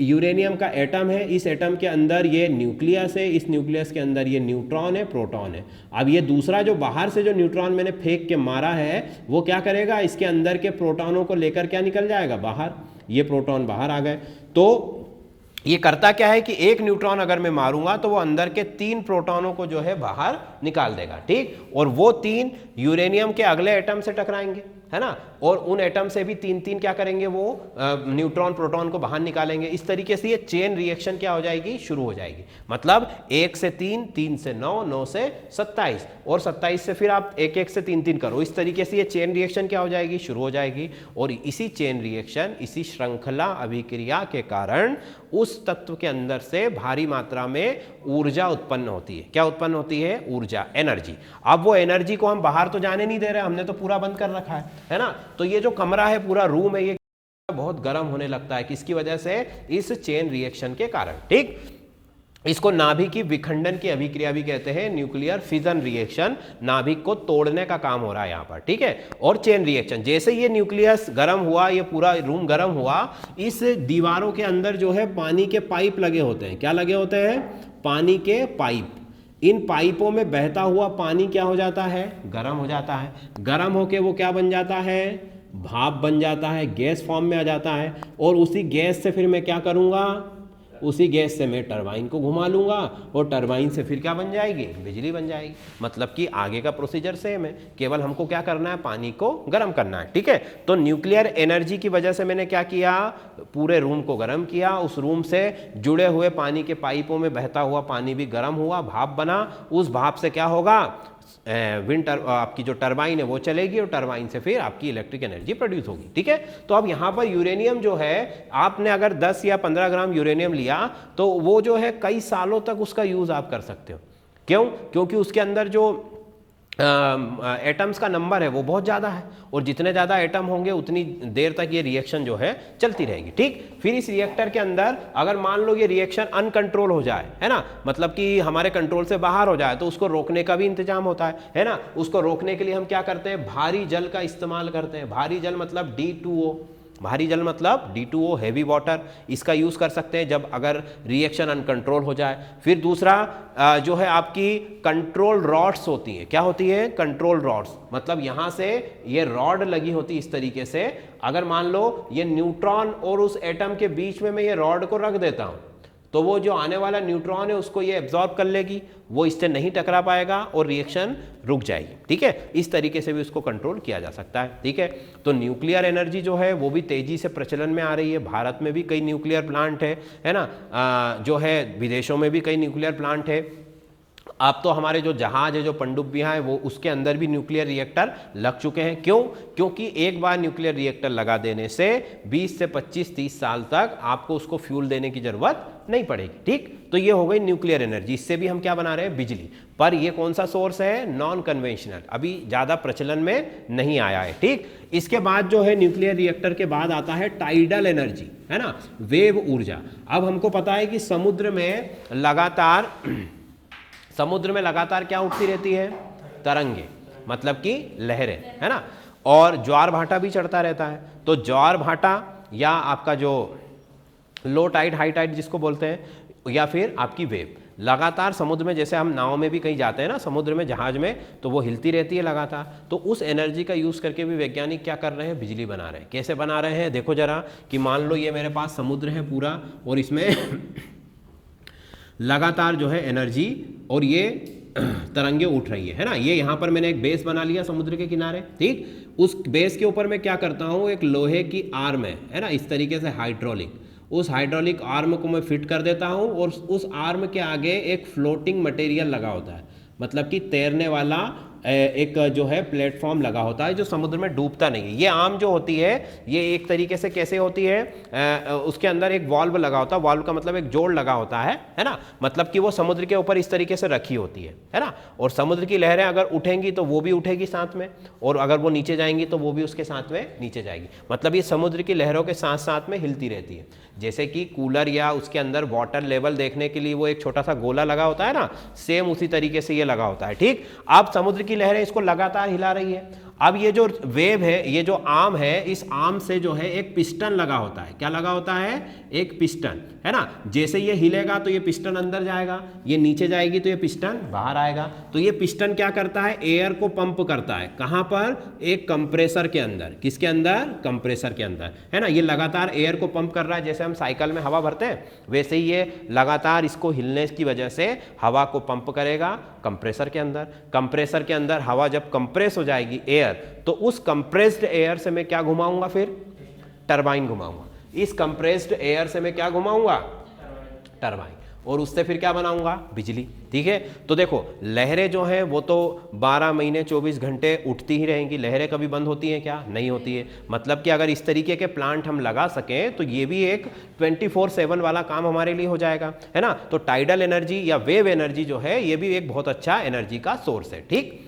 यूरेनियम का एटम है, इस एटम के अंदर ये न्यूक्लियस है, इस न्यूक्लियस के अंदर ये न्यूट्रॉन है, प्रोटॉन है। अब ये दूसरा जो बाहर से जो न्यूट्रॉन मैंने फेंक के मारा है, वो क्या करेगा? इसके अंदर के प्रोटॉनों को लेकर क्या निकल जाएगा? बाहर। ये प्रोटॉन बाहर आ गए। तो ये करता क्या है कि एक न्यूट्रॉन अगर मैं मारूंगा तो वो अंदर के 3 प्रोटॉनों को जो है बाहर निकाल देगा। ठीक, और वो 3 यूरेनियम के अगले एटम से टकराएंगे, है ना, और उन एटम से भी 3-3 क्या करेंगे? वो न्यूट्रॉन प्रोटॉन को बाहर निकालेंगे। इस तरीके से ये चेन रिएक्शन क्या हो जाएगी? शुरू हो जाएगी। मतलब 1 से 3, 3 से 9, 9 से 27, और 27 से फिर आप 1-1 से 3-3 करो। इस तरीके से ये चेन रिएक्शन क्या हो जाएगी? शुरू हो जाएगी। और इसी चेन रिएक्शन, इसी श्रृंखला अभिक्रिया के कारण उस तत्व के अंदर से भारी मात्रा में ऊर्जा उत्पन्न होती है। क्या उत्पन्न होती है? ऊर्जा, एनर्जी। अब वो एनर्जी को हम बाहर तो जाने नहीं दे रहे, हमने तो पूरा बंद कर रखा है ना। तो ये जो कमरा है, पूरा रूम है, ये बहुत गर्म होने लगता है। किसकी वजह से? इस चेन रिएक्शन के कारण। ठीक, इसको नाभिक की विखंडन की अभिक्रिया भी कहते हैं, न्यूक्लियर फिजन रिएक्शन। नाभिक को तोड़ने का काम हो रहा है यहाँ पर। ठीक है, और चेन रिएक्शन, जैसे ये न्यूक्लियस गर्म हुआ, ये पूरा रूम गर्म हुआ, इस दीवारों के अंदर जो है पानी के पाइप लगे होते हैं। क्या लगे होते हैं? पानी के पाइप। इन पाइपों में बहता हुआ पानी क्या हो जाता है? गर्म हो जाता है। गर्म होके वो क्या बन जाता है? भाप बन जाता है, गैस फॉर्म में आ जाता है। और उसी गैस से फिर मैं क्या करूँगा? उसी गैस से मैं टरबाइन को घुमा लूंगा, और टरबाइन से फिर क्या बन जाएगी? बिजली बन जाएगी। मतलब कि आगे का प्रोसीजर सेम है, केवल हमको क्या करना है? पानी को गर्म करना है। ठीक है, तो न्यूक्लियर एनर्जी की वजह से मैंने क्या किया? पूरे रूम को गर्म किया। उस रूम से जुड़े हुए पानी के पाइपों में बहता हुआ पानी भी गर्म हुआ, भाप बना। उस भाप से क्या होगा? आपकी जो टरबाइन है वो चलेगी, और टरबाइन से फिर आपकी इलेक्ट्रिक एनर्जी प्रोड्यूस होगी। ठीक है, तो अब यहाँ पर यूरेनियम जो है, आपने अगर 10 या 15 ग्राम यूरेनियम लिया तो वो जो है कई सालों तक उसका यूज आप कर सकते हो। क्यों? क्योंकि उसके अंदर जो एटम्स का नंबर है वो बहुत ज़्यादा है, और जितने ज़्यादा एटम होंगे उतनी देर तक ये रिएक्शन जो है चलती रहेगी। ठीक, फिर इस रिएक्टर के अंदर अगर मान लो ये रिएक्शन अनकंट्रोल हो जाए, है ना, मतलब कि हमारे कंट्रोल से बाहर हो जाए, तो उसको रोकने का भी इंतजाम होता है ना। उसको रोकने के लिए हम क्या करते हैं, भारी जल का इस्तेमाल करते हैं। भारी जल मतलब D2O, भारी जल मतलब D2O हैवी वाटर, इसका यूज़ कर सकते हैं जब अगर रिएक्शन अनकंट्रोल हो जाए। फिर दूसरा जो है आपकी कंट्रोल रॉड्स होती हैं। क्या होती है, कंट्रोल रॉड्स, मतलब यहाँ से ये रॉड लगी होती इस तरीके से। अगर मान लो ये न्यूट्रॉन और उस एटम के बीच में मैं ये रॉड को रख देता हूँ, तो वो जो आने वाला न्यूट्रॉन है उसको ये एब्जॉर्ब कर लेगी, वो इससे नहीं टकरा पाएगा और रिएक्शन रुक जाएगी। ठीक है, इस तरीके से भी उसको कंट्रोल किया जा सकता है। ठीक है, तो न्यूक्लियर एनर्जी जो है वो भी तेजी से प्रचलन में आ रही है। भारत में भी कई न्यूक्लियर प्लांट है ना, जो है विदेशों में भी कई न्यूक्लियर प्लांट है। अब तो हमारे जो जहाज है, जो पनडुब्बियां हैं, वो उसके अंदर भी न्यूक्लियर रिएक्टर लग चुके हैं। क्यों, क्योंकि एक बार न्यूक्लियर रिएक्टर लगा देने से 20 से 25-30 साल तक आपको उसको फ्यूल देने की जरूरत नहीं पड़ेगी। ठीक, तो ये हो गई न्यूक्लियर एनर्जी। इससे भी हम क्या बना रहे हैं, बिजली। पर ये कौन सा सोर्स है, नॉन कन्वेंशनल, अभी ज्यादा प्रचलन में नहीं आया है। ठीक, इसके बाद जो है न्यूक्लियर रिएक्टर के बाद आता है टाइडल एनर्जी, है ना, वेव ऊर्जा। अब हमको पता है कि समुद्र में लगातार क्या उठती रहती है, तरंगे, मतलब कि लहरें, है ना, और ज्वार भाटा भी चढ़ता रहता है। तो ज्वार भाटा या आपका जो लो टाइड हाई टाइड जिसको बोलते हैं, या फिर आपकी वेव, लगातार समुद्र में, जैसे हम नाव में भी कहीं जाते हैं ना, समुद्र में जहाज में, तो वो हिलती रहती है लगातार। तो उस एनर्जी का यूज़ करके भी वैज्ञानिक क्या कर रहे हैं, बिजली बना रहे हैं। कैसे बना रहे हैं, देखो जरा, कि मान लो ये मेरे पास समुद्र है पूरा, और इसमें लगातार जो है एनर्जी और ये तरंगे उठ रही है ना। ये यहाँ पर मैंने एक बेस बना लिया समुद्र के किनारे। ठीक, उस बेस के ऊपर मैं क्या करता हूँ, एक लोहे की आर्म है ना, इस तरीके से हाइड्रोलिक, उस हाइड्रोलिक आर्म को मैं फिट कर देता हूँ, और उस आर्म के आगे एक फ्लोटिंग मटेरियल लगा होता है, मतलब कि तैरने वाला एक जो है प्लेटफॉर्म लगा होता है जो समुद्र में डूबता नहीं है। ये आर्म जो होती है ये एक तरीके से कैसे होती है, उसके अंदर एक वाल्व लगा होता है, वाल्व का मतलब एक जोड़ लगा होता है ना, मतलब कि वो समुद्र के ऊपर इस तरीके से रखी होती है ना, और समुद्र की लहरें अगर उठेंगी तो वो भी उठेगी साथ में, और अगर वो नीचे जाएंगी तो वो भी उसके साथ में नीचे जाएगी। मतलब ये समुद्र की लहरों के साथ साथ में हिलती रहती है। जैसे कि कूलर या उसके अंदर वाटर लेवल देखने के लिए वो एक छोटा सा गोला लगा होता है ना, सेम उसी तरीके से ये लगा होता है। ठीक, अब समुद्र की लहरें इसको लगातार हिला रही है। अब ये जो वेव है, ये जो आर्म है, इस आर्म से जो है एक पिस्टन लगा होता है। क्या लगा होता है, एक पिस्टन, है ना। जैसे ये हिलेगा तो ये पिस्टन अंदर जाएगा, ये नीचे जाएगी तो ये पिस्टन बाहर आएगा। तो ये पिस्टन क्या करता है, एयर को पंप करता है। कहां पर, एक कंप्रेसर के अंदर। किसके अंदर, कंप्रेसर के अंदर, है ना। ये लगातार एयर को पंप कर रहा है, जैसे हम साइकिल में हवा भरते हैं वैसे ही ये लगातार इसको हिलने की वजह से हवा को पंप करेगा कंप्रेसर के अंदर। कंप्रेसर के अंदर हवा जब कंप्रेस हो जाएगी एयर, तो उस कंप्रेस्ड एयर से मैं क्या घुमाऊंगा, फिर टरबाइन घुमाऊंगा। इस कंप्रेस्ड एयर से मैं क्या घुमाऊंगा, टरबाइन, और उससे फिर क्या बनाऊंगा, बिजली। ठीक है, तो देखो लहरें जो हैं वो तो 12 महीने 24 घंटे उठती ही रहेंगी। लहरें कभी बंद होती हैं क्या, नहीं होती है। मतलब कि अगर इस तरीके के प्लांट हम लगा सकें तो ये भी एक 24/7 वाला काम हमारे लिए हो जाएगा, है ना। तो टाइडल एनर्जी या वेव एनर्जी जो है ये भी एक बहुत अच्छा एनर्जी का सोर्स है। ठीक,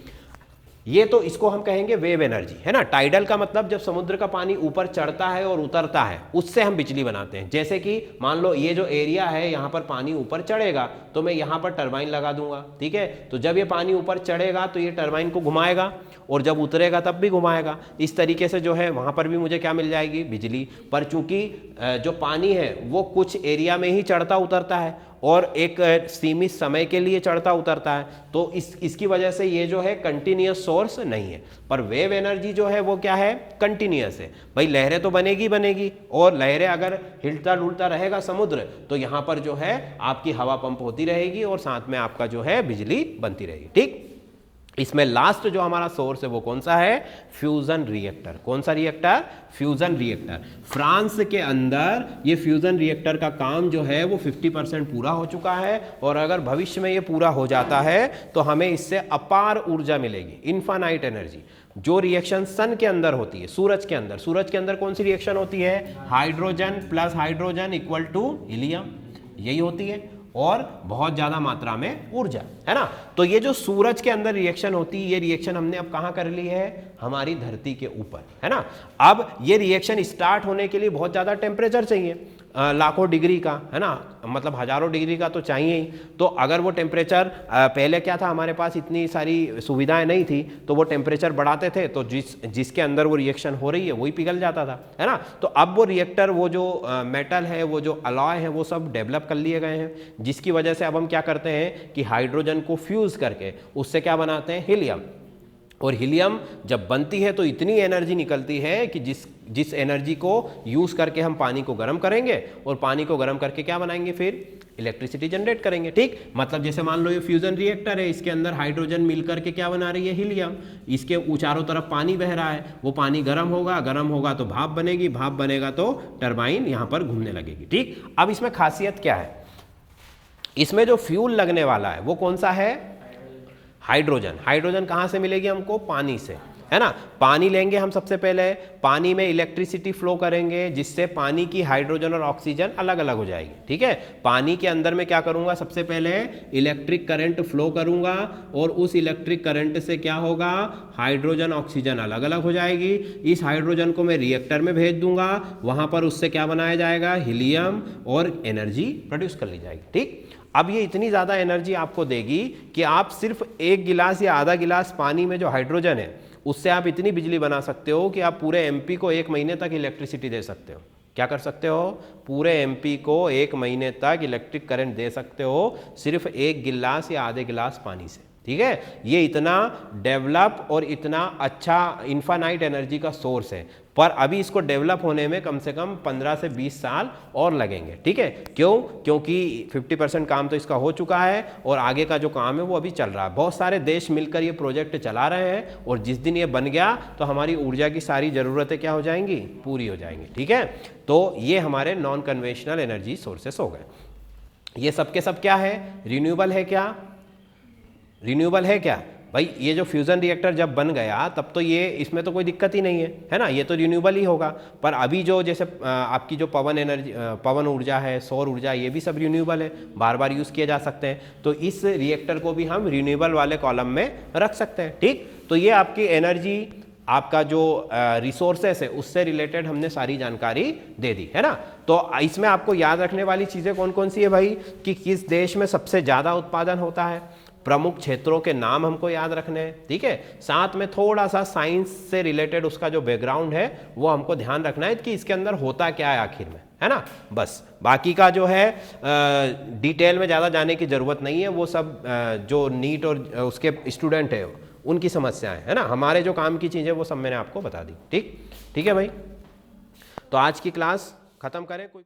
ये तो इसको हम कहेंगे वेव एनर्जी, है ना। टाइडल का मतलब जब समुद्र का पानी ऊपर चढ़ता है और उतरता है उससे हम बिजली बनाते हैं। जैसे कि मान लो ये जो एरिया है यहाँ पर पानी ऊपर चढ़ेगा तो मैं यहाँ पर टरबाइन लगा दूंगा। ठीक है, तो जब ये पानी ऊपर चढ़ेगा तो ये टरबाइन को घुमाएगा, और जब उतरेगा तब भी घुमाएगा। इस तरीके से जो है वहाँ पर भी मुझे क्या मिल जाएगी, बिजली। पर चूंकि जो पानी है वो कुछ एरिया में ही चढ़ता उतरता है और एक सीमित समय के लिए चढ़ता उतरता है, तो इसकी वजह से ये जो है कंटिन्यूअस सोर्स नहीं है। पर वेव एनर्जी जो है वो क्या है, कंटिन्यूअस है। भाई लहरें तो बनेगी, और लहरें अगर हिलता डुलता रहेगा समुद्र तो यहाँ पर जो है आपकी हवा पंप होती रहेगी और साथ में आपका जो है बिजली बनती रहेगी। ठीक, इसमें लास्ट जो हमारा सोर्स है वो कौन सा है, फ्यूजन रिएक्टर। कौन सा रिएक्टर, फ्यूजन रिएक्टर। फ्रांस के अंदर ये फ्यूजन रिएक्टर का काम जो है वो 50% पूरा हो चुका है, और अगर भविष्य में ये पूरा हो जाता है तो हमें इससे अपार ऊर्जा मिलेगी, इनफाइनाइट एनर्जी। जो रिएक्शन सन के अंदर होती है, सूरज के अंदर कौन सी रिएक्शन होती है, hydrogen plus hydrogen equal to helium, यही होती है। और बहुत ज़्यादा मात्रा में ऊर्जा, है ना। तो ये जो सूरज के अंदर रिएक्शन होती है, ये रिएक्शन हमने अब कहाँ कर ली है, हमारी धरती के ऊपर, है ना। अब ये रिएक्शन स्टार्ट होने के लिए बहुत ज़्यादा टेम्परेचर चाहिए, लाखों डिग्री का, है ना, मतलब हजारों डिग्री का तो चाहिए ही। तो अगर वो टेम्परेचर पहले क्या था, हमारे पास इतनी सारी सुविधाएं नहीं थी, तो वो टेम्परेचर बढ़ाते थे, तो जिसके अंदर वो रिएक्शन हो रही है वही पिघल जाता था, है ना। तो अब वो रिएक्टर, वो जो मेटल है, वो जो अलॉय है, वो सब डेवलप कर लिए गए हैं, जिसकी वजह से अब हम क्या करते हैं कि हाइड्रोजन को फ्यूज करके उससे क्या बनाते हैं, हीलियम। और हीलियम जब बनती है तो इतनी एनर्जी निकलती है कि जिस एनर्जी को यूज़ करके हम पानी को गर्म करेंगे, और पानी को गर्म करके क्या बनाएंगे, फिर इलेक्ट्रिसिटी जनरेट करेंगे। ठीक, मतलब जैसे मान लो ये फ्यूजन रिएक्टर है, इसके अंदर हाइड्रोजन मिल करके क्या बना रही है, हीलियम। इसके चारों तरफ पानी बह रहा है, वो पानी गर्म होगा तो भाप बनेगी, भाप बनेगा तो टरबाइन यहाँ पर घूमने लगेगी। ठीक, अब इसमें खासियत क्या है, इसमें जो फ्यूल लगने वाला है वो कौन सा है, हाइड्रोजन। हाइड्रोजन कहाँ से मिलेगी हमको, पानी से, है ना। पानी लेंगे हम, सबसे पहले पानी में इलेक्ट्रिसिटी फ्लो करेंगे, जिससे पानी की हाइड्रोजन और ऑक्सीजन अलग अलग हो जाएगी। ठीक है, पानी के अंदर में क्या करूंगा, सबसे पहले इलेक्ट्रिक करंट फ्लो करूंगा, और उस इलेक्ट्रिक करंट से क्या होगा, हाइड्रोजन ऑक्सीजन अलग अलग हो जाएगी। इस हाइड्रोजन को मैं रिएक्टर में भेज दूंगा, वहां पर उससे क्या बनाया जाएगा, हीलियम, और एनर्जी प्रोड्यूस कर ली जाएगी। ठीक, अब ये इतनी ज़्यादा एनर्जी आपको देगी कि आप सिर्फ 1 गिलास या आधा गिलास पानी में जो हाइड्रोजन है उससे आप इतनी बिजली बना सकते हो कि आप पूरे एमपी को 1 महीने तक इलेक्ट्रिसिटी दे सकते हो। क्या कर सकते हो, पूरे एमपी को 1 महीने तक इलेक्ट्रिक करंट दे सकते हो, सिर्फ 1 गिलास या आधे गिलास पानी से। ठीक है, ये इतना डेवलप और इतना अच्छा इन्फानाइट एनर्जी का सोर्स है, पर अभी इसको डेवलप होने में कम से कम 15 से 20 साल और लगेंगे। ठीक है, क्यों, क्योंकि 50% काम तो इसका हो चुका है, और आगे का जो काम है वो अभी चल रहा है। बहुत सारे देश मिलकर ये प्रोजेक्ट चला रहे हैं, और जिस दिन ये बन गया तो हमारी ऊर्जा की सारी ज़रूरतें क्या हो जाएंगी, पूरी हो जाएंगी। ठीक है, तो ये हमारे नॉन कन्वेंशनल एनर्जी सोर्सेस हो गए। ये सब के सब क्या है, रिन्यूएबल है। क्या रिन्यूएबल है क्या भाई, ये जो फ्यूज़न रिएक्टर जब बन गया तब तो ये, इसमें तो कोई दिक्कत ही नहीं है ना, ये तो रिन्यूएबल ही होगा। पर अभी जो जैसे आपकी जो पवन ऊर्जा है, सौर ऊर्जा, ये भी सब रिन्यूएबल है, बार बार यूज़ किए जा सकते हैं, तो इस रिएक्टर को भी हम रिन्यूएबल वाले कॉलम में रख सकते हैं। ठीक, तो ये आपकी एनर्जी, आपका जो रिसोर्सेस है उससे रिलेटेड हमने सारी जानकारी दे दी, है ना। तो इसमें आपको याद रखने वाली चीज़ें कौन कौन सी है भाई, कि किस देश में सबसे ज़्यादा उत्पादन होता है, प्रमुख क्षेत्रों के नाम हमको याद रखने हैं। ठीक है, साथ में थोड़ा सा साइंस से रिलेटेड उसका जो बैकग्राउंड है वो हमको ध्यान रखना है कि इसके अंदर होता क्या है आखिर में, है ना। बस बाकी का जो है डिटेल में ज़्यादा जाने की ज़रूरत नहीं है, वो सब जो नीट और उसके स्टूडेंट है उनकी समस्याएं, है ना। हमारे जो काम की चीज़ें वो सब मैंने आपको बता दी। ठीक है भाई, तो आज की क्लास ख़त्म करें। कोई